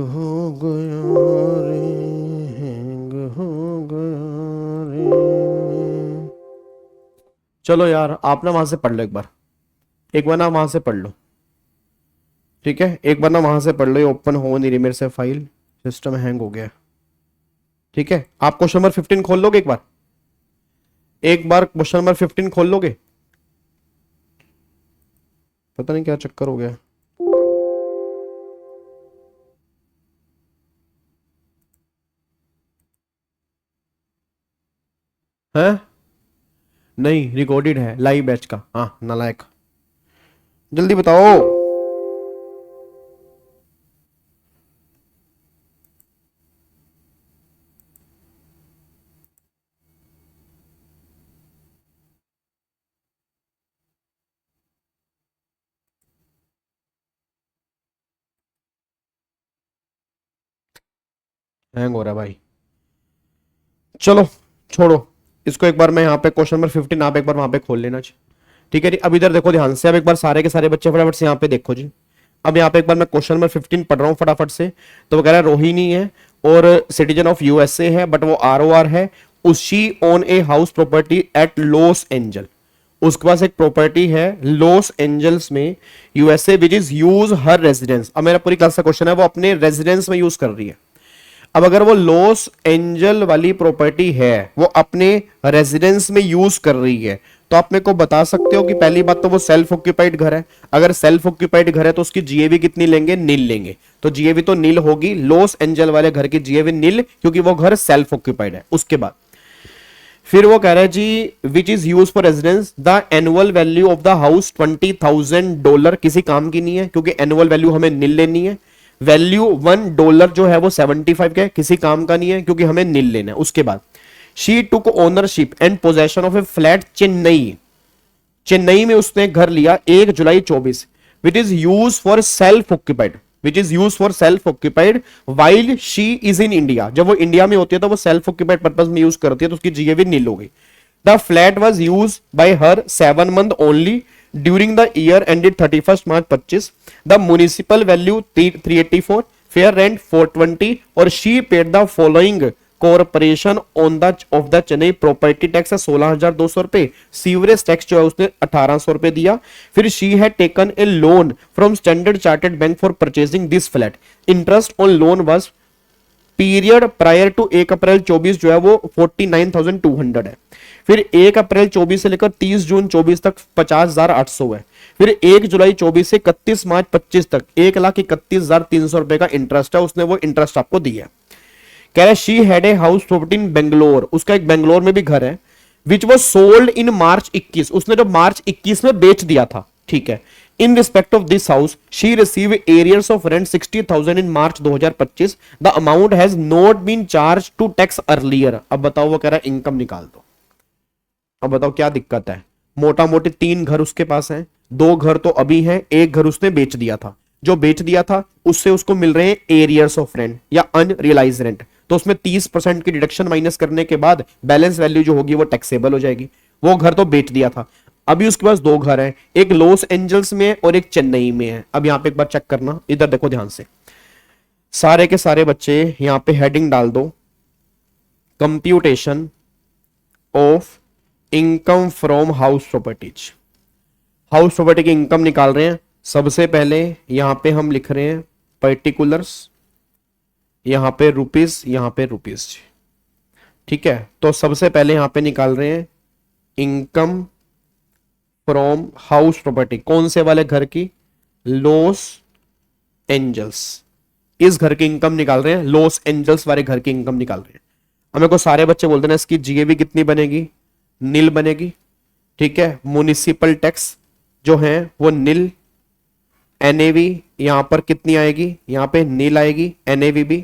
[SPEAKER 1] हो गया रे, हैंग हो गया रे। चलो यार, आप ना वहां से पढ़ लो एक बार ना वहां से पढ़ लो, ठीक है? एक बार ना वहां से पढ़ लो, ये ओपन हो नहीं रही मेरे से फाइल, सिस्टम हैंग हो गया। ठीक है, आप क्वेश्चन नंबर 15 खोल लोगे एक बार क्वेश्चन नंबर 15 खोल लोगे? पता नहीं क्या चक्कर हो गया। है? नहीं, रिकॉर्डेड है लाइव बैच का। हाँ नालायक, जल्दी बताओ। हैंग हो रहा है भाई। चलो छोड़ो इसको, एक बार मैं यहाँ पे क्वेश्चन नंबर 15 आप एक बार वहां पे खोल लेना जी। ठीक है जी, अब इधर देखो ध्यान से, अब एक बार सारे के सारे बच्चे फटाफट से यहाँ पे देखो जी। अब यहाँ पे एक बार मैं क्वेश्चन नंबर 15 पढ़ रहा हूँ फटाफट से। तो वो कह रहा है रोहिणी है और सिटीजन ऑफ यूएसए है, बट वो आरओआर है। She own a house property eight loss angel. उसके पास एक प्रॉपर्टी है लॉस एंजल्स में, USA, which is use her residence. अब मेरा पूरी क्लास का क्वेश्चन है, वो अपने रेजिडेंस में यूज कर रही है। अब अगर वो लॉस एंजल वाली प्रॉपर्टी है, वो अपने रेजिडेंस में यूज कर रही है, तो आप मेरे को बता सकते हो कि पहली बात तो वो सेल्फ ऑक्यूपाइड घर है। अगर सेल्फ ऑक्यूपाइड घर है तो उसकी जीएवी कितनी लेंगे? नील लेंगे। तो जीएवी तो नील होगी, लॉस एंजल वाले घर की जीएवी नील, क्योंकि वो घर सेल्फ ऑक्यूपाइड है। उसके बाद फिर वो कह रहा है जी, which is use for residence, the annual value of the house $20,000। किसी काम की नहीं है क्योंकि एनुअल वैल्यू हमें नील लेनी है। वैल्यू $1 जो है वो 75 का है, किसी काम का नहीं है क्योंकि हमें नील लेना है। उसके बाद she took ownership and possession of A flat Chennai. Chennai में उसने घर लिया 1 जुलाई 24, विच is use for self occupied, which is use for self occupied while she is in India. जब वो इंडिया में होती है तो वो सेल्फ ऑक्यूपाइड पर्पज में यूज करती है, तो उसकी जीएवी नील हो गई। The flat was use by her 7 months only during the year ended 31 March 25। The municipal value 384, fair rent 420, और she paid the following corporation on the of the Chennai. Property tax है 16,200 रुपए, sewerage tax जो है उसने 1,800 रुपए दिया। फिर she had taken a loan from Standard Chartered bank for purchasing this flat. Interest on loan was period prior to 1 April 24 जो है वो 49,200 है। फिर 1 अप्रैल 24 से लेकर 30 जून 24 तक 50,800 है। फिर 1 जुलाई 24 से 31 मार्च 25 तक 1,31,300 रुपए का इंटरेस्ट है, उसने वो इंटरेस्ट आपको दिया। कह रहा है she had a house property in Bangalore, उसका एक बेंगलोर में भी घर है, विच वॉज सोल्ड इन मार्च 21, उसने जो मार्च 21 में बेच दिया था। ठीक है, in respect of this house she receive arrears of rent 60,000 in March 2025। The amount has not been charge to tax earlier. अब बताओ, वो कह रहा है इनकम निकाल दो। अब बताओ क्या दिक्कत है? मोटा मोटी 3 घर उसके पास हैं, 2 घर तो अभी हैं, 1 घर उसने बेच दिया था। जो बेच दिया था उससे उसको मिल रहे हैं एरियर्स ऑफ रेंट या अनरियलाइज रेंट, तो उसमें 30% की डिडक्शन माइनस करने के बाद बैलेंस वैल्यू जो होगी वो टैक्सेबल हो जाएगी। वो घर तो बेच दिया था, अभी उसके पास 2 घर हैं, एक लॉस एंजल्स में है और एक चेन्नई में है। अब यहां पे एक बार चेक करना, इधर देखो ध्यान से, सारे के सारे बच्चे यहां पे हेडिंग डाल दो, computation of income from house properties. House property की इनकम निकाल रहे हैं। सबसे पहले यहां पे हम लिख रहे हैं पर्टिकुलर्स, यहां पे रुपीस, यहां पे रुपीस। ठीक है, तो सबसे पहले यहां पे निकाल रहे हैं इनकम फ्रॉम हाउस प्रॉपर्टी, कौन से वाले घर की? Los Angeles. इस घर की इनकम निकाल रहे हैं, लॉस एंजल्स वाले घर की इनकम निकाल रहे हैं। हमें को सारे बच्चे बोलते हैं इसकी जीएवी कितनी बनेगी? नील बनेगी। ठीक है, म्युनिसिपल टैक्स जो है वो नील, एनएवी यहां पर कितनी आएगी? यहां पे नील आएगी, एनएवी भी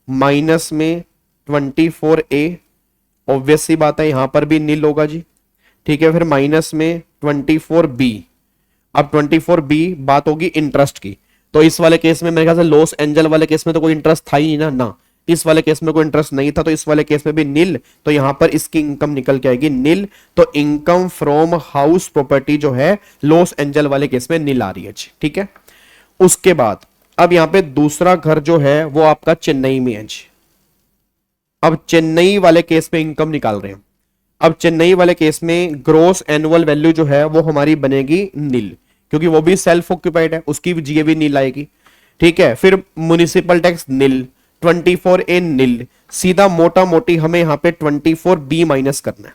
[SPEAKER 1] माइनस में 24A, ऑब्वियस सी बात है यहां पर भी नील होगा जी। ठीक है, फिर माइनस में 24B। अब 24B बात होगी इंटरेस्ट की, तो इस वाले केस में मेरे ख्याल से लॉस एंजल वाले केस में तो कोई इंटरेस्ट था ही ना, इस वाले केस में कोई इंटरेस्ट नहीं था, तो इस वाले केस में भी नील, तो यहां पर इसकी इनकम निकल के आएगी नील। तो इनकम फ्रॉम हाउस प्रॉपर्टी जो है लॉस एंजल वाले केस में नील आ रही है। ठीक है, उसके बाद अब यहां पे दूसरा घर जो है वो आपका चेन्नई में है जी। अब चेन्नई वाले केस में इनकम निकाल रहे हैं। अब चेन्नई वाले केस में ग्रोस एनुअल वैल्यू जो है वो हमारी बनेगी नील, क्योंकि वो भी सेल्फ ऑक्यूपाइड है, उसकी भी जीए भी नील आएगी। ठीक है, फिर म्युनिसिपल टैक्स नील, 24A नील, सीधा मोटा मोटी हमें यहां पे 24B माइनस करना है।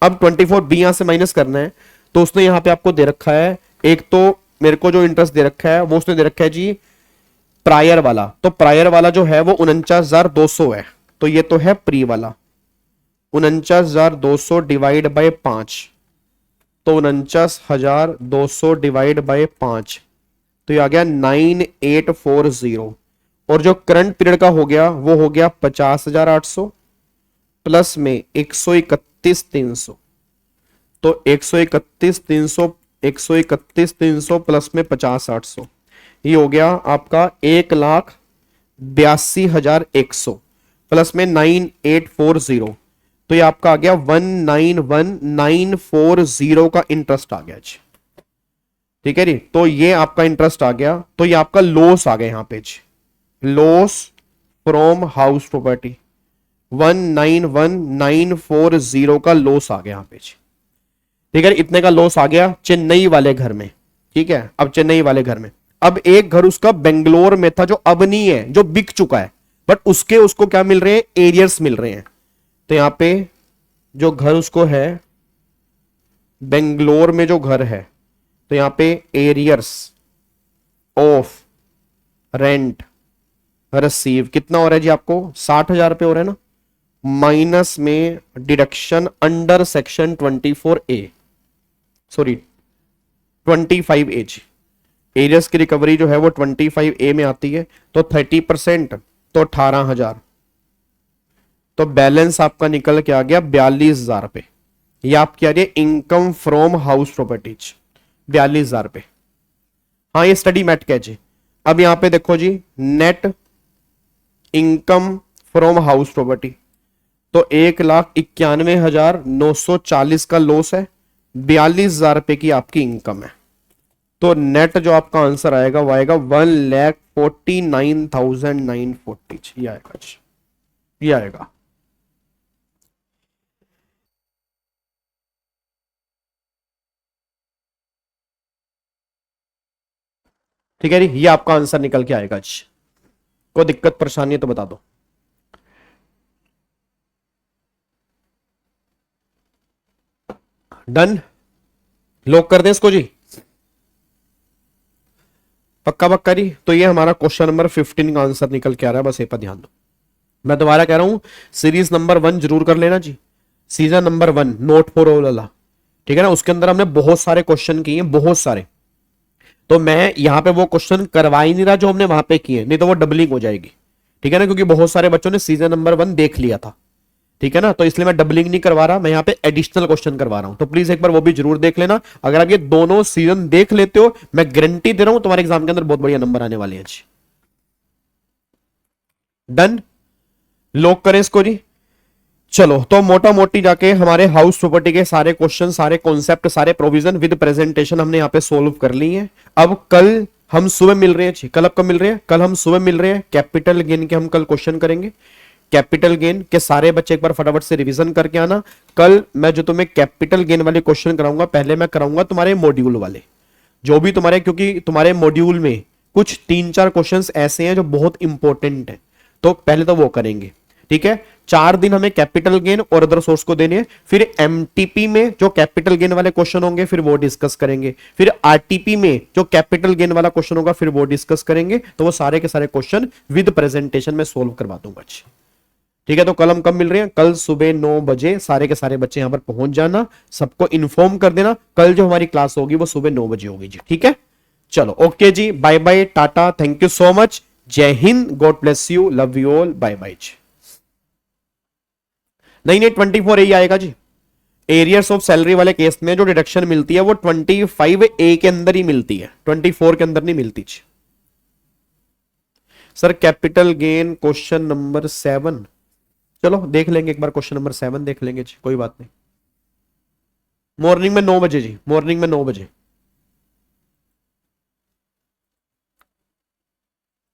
[SPEAKER 1] अब 24B यहां से माइनस करना है तो उसने यहां पे आपको दे रखा है, एक तो मेरे को जो इंटरेस्ट दे रखा है वो उसने दे रखा है जी प्रायर वाला, तो प्रायर वाला जो है वो 49,200 है, तो ये तो है प्री वाला। 49,200 डिवाइड बाय 5, तो 49,200 डिवाइड बाय 5, तो ये आ गया 9840। और जो करंट पीरियड का हो गया वो हो गया 50,800 प्लस में 131,300, तो 131,300 प्लस में 50,800, ये हो गया आपका 1,82,100 प्लस में 9840, तो ये आपका आ गया 191,940 का इंटरेस्ट आ गया जी। ठीक है जी, तो ये आपका इंटरेस्ट आ गया, तो ये आपका लॉस आ गया यहां पे जी, लॉस फ्रॉम हाउस प्रॉपर्टी 191,940 का लॉस आ गया यहां पे जी। ठीक है, इतने का लॉस आ गया चेन्नई वाले घर में। ठीक है, अब चेन्नई वाले घर में, अब एक घर उसका बेंगलोर में था जो अब नहीं है, जो बिक चुका है, बट उसको क्या मिल रहे हैं, एरियर्स मिल रहे हैं। तो यहां पे जो घर उसको है बेंगलोर में, जो घर है, तो यहां पे एरियर्स ऑफ रेंट रिसीव कितना हो रहा है जी आपको, 60,000 रुपए हो रहे हैं ना, माइनस में deduction under section 24A, sorry 25A जी। एरियर्स की रिकवरी जो है वो 25A में आती है, तो 30% तो 18,000, तो बैलेंस आपका निकल के आ गया 42,000 रुपए। ये आपकी आ रही है इनकम फ्रॉम हाउस प्रॉपर्टीज 42,000 रुपए। हाँ, ये स्टडी मैट का है जी। अब यहां पे देखो जी, net income from house property, तो 1,91,940 का लॉस है, 42,000 रुपए की आपकी इनकम है, तो नेट जो आपका आंसर आएगा वो आएगा 1,49,940, ये आएगा जी, ये आएगा। ठीक है जी, ये आपका आंसर निकल के आएगा जी। कोई दिक्कत परेशानी है तो बता दो। डन, लॉक कर दें इसको जी, पक्का पक्का जी। तो ये हमारा क्वेश्चन नंबर 15 का आंसर निकल के आ रहा है, बस ये पर ध्यान दो। मैं दोबारा कह रहा हूं, सीरीज नंबर 1 जरूर कर लेना जी, season number 1 note for all वाला। ठीक है ना, उसके अंदर हमने बहुत सारे क्वेश्चन किए, बहुत सारे, तो मैं यहां पे वो क्वेश्चन करवा ही नहीं रहा जो हमने वहां पे किए, नहीं तो वो डबलिंग हो जाएगी। ठीक है ना, क्योंकि बहुत सारे बच्चों ने सीजन नंबर 1 देख लिया था। ठीक है ना, तो इसलिए मैं डबलिंग नहीं करवा रहा, मैं यहां पे एडिशनल क्वेश्चन करवा रहा हूं, तो प्लीज एक बार वो भी जरूर देख लेना। अगर आप ये दोनों सीजन देख लेते हो, मैं गारंटी दे रहा हूं तुम्हारे एग्जाम के अंदर बहुत बढ़िया नंबर आने वाले हैं जी। डन, लॉक करें इसको जी। चलो, तो मोटा मोटी जाके हमारे हाउस प्रॉपर्टी के सारे क्वेश्चन, सारे कॉन्सेप्ट, सारे प्रोविजन विद प्रेजेंटेशन हमने यहां पे सोल्व कर ली है। अब कल हम सुबह मिल रहे हैं, कल कब मिल रहे हैं, कल हम सुबह मिल रहे हैं, कैपिटल गेन के हम कल क्वेश्चन करेंगे। कैपिटल गेन के सारे बच्चे एक बार फटाफट से रिवीजन करके आना। कल मैं जो तुम्हें कैपिटल गेन वाले क्वेश्चन कराऊंगा, पहले मैं कराऊंगा तुम्हारे मॉड्यूल वाले, जो भी तुम्हारे, क्योंकि तुम्हारे मॉड्यूल में कुछ 3-4 क्वेश्चंस ऐसे हैं जो बहुत इंपॉर्टेंट है, तो पहले तो वो करेंगे। ठीक है, 4 दिन हमें कैपिटल गेन और अदर सोर्स को देने हैं, फिर एमटीपी में जो कैपिटल गेन वाले क्वेश्चन होंगे फिर वो डिस्कस करेंगे, फिर आरटीपी में जो कैपिटल गेन वाला क्वेश्चन होगा फिर वो डिस्कस करेंगे। तो वो सारे के सारे क्वेश्चन विद प्रेजेंटेशन में सोल्व करवा दूंगा। ठीक है, तो कल हम कब मिल रहे हैं, कल सुबह 9 बजे सारे के सारे बच्चे यहां पर पहुंच जाना, सबको इन्फॉर्म कर देना। कल जो हमारी क्लास होगी वो सुबह 9 बजे होगी जी। ठीक है, चलो ओके जी, bye bye, tata, thank you so much, जय Hind, God bless you, love you all, bye bye जी। नहीं 24A आएगा जी। एरियर्स ऑफ सैलरी वाले केस में जो डिडक्शन मिलती है वो 25A के अंदर ही मिलती है, 24 के अंदर नहीं मिलती जी। Sir capital gain question number 7, चलो देख लेंगे एक बार, क्वेश्चन नंबर 7 देख लेंगे जी, कोई बात नहीं। मॉर्निंग में 9 बजे जी, मॉर्निंग में 9 बजे।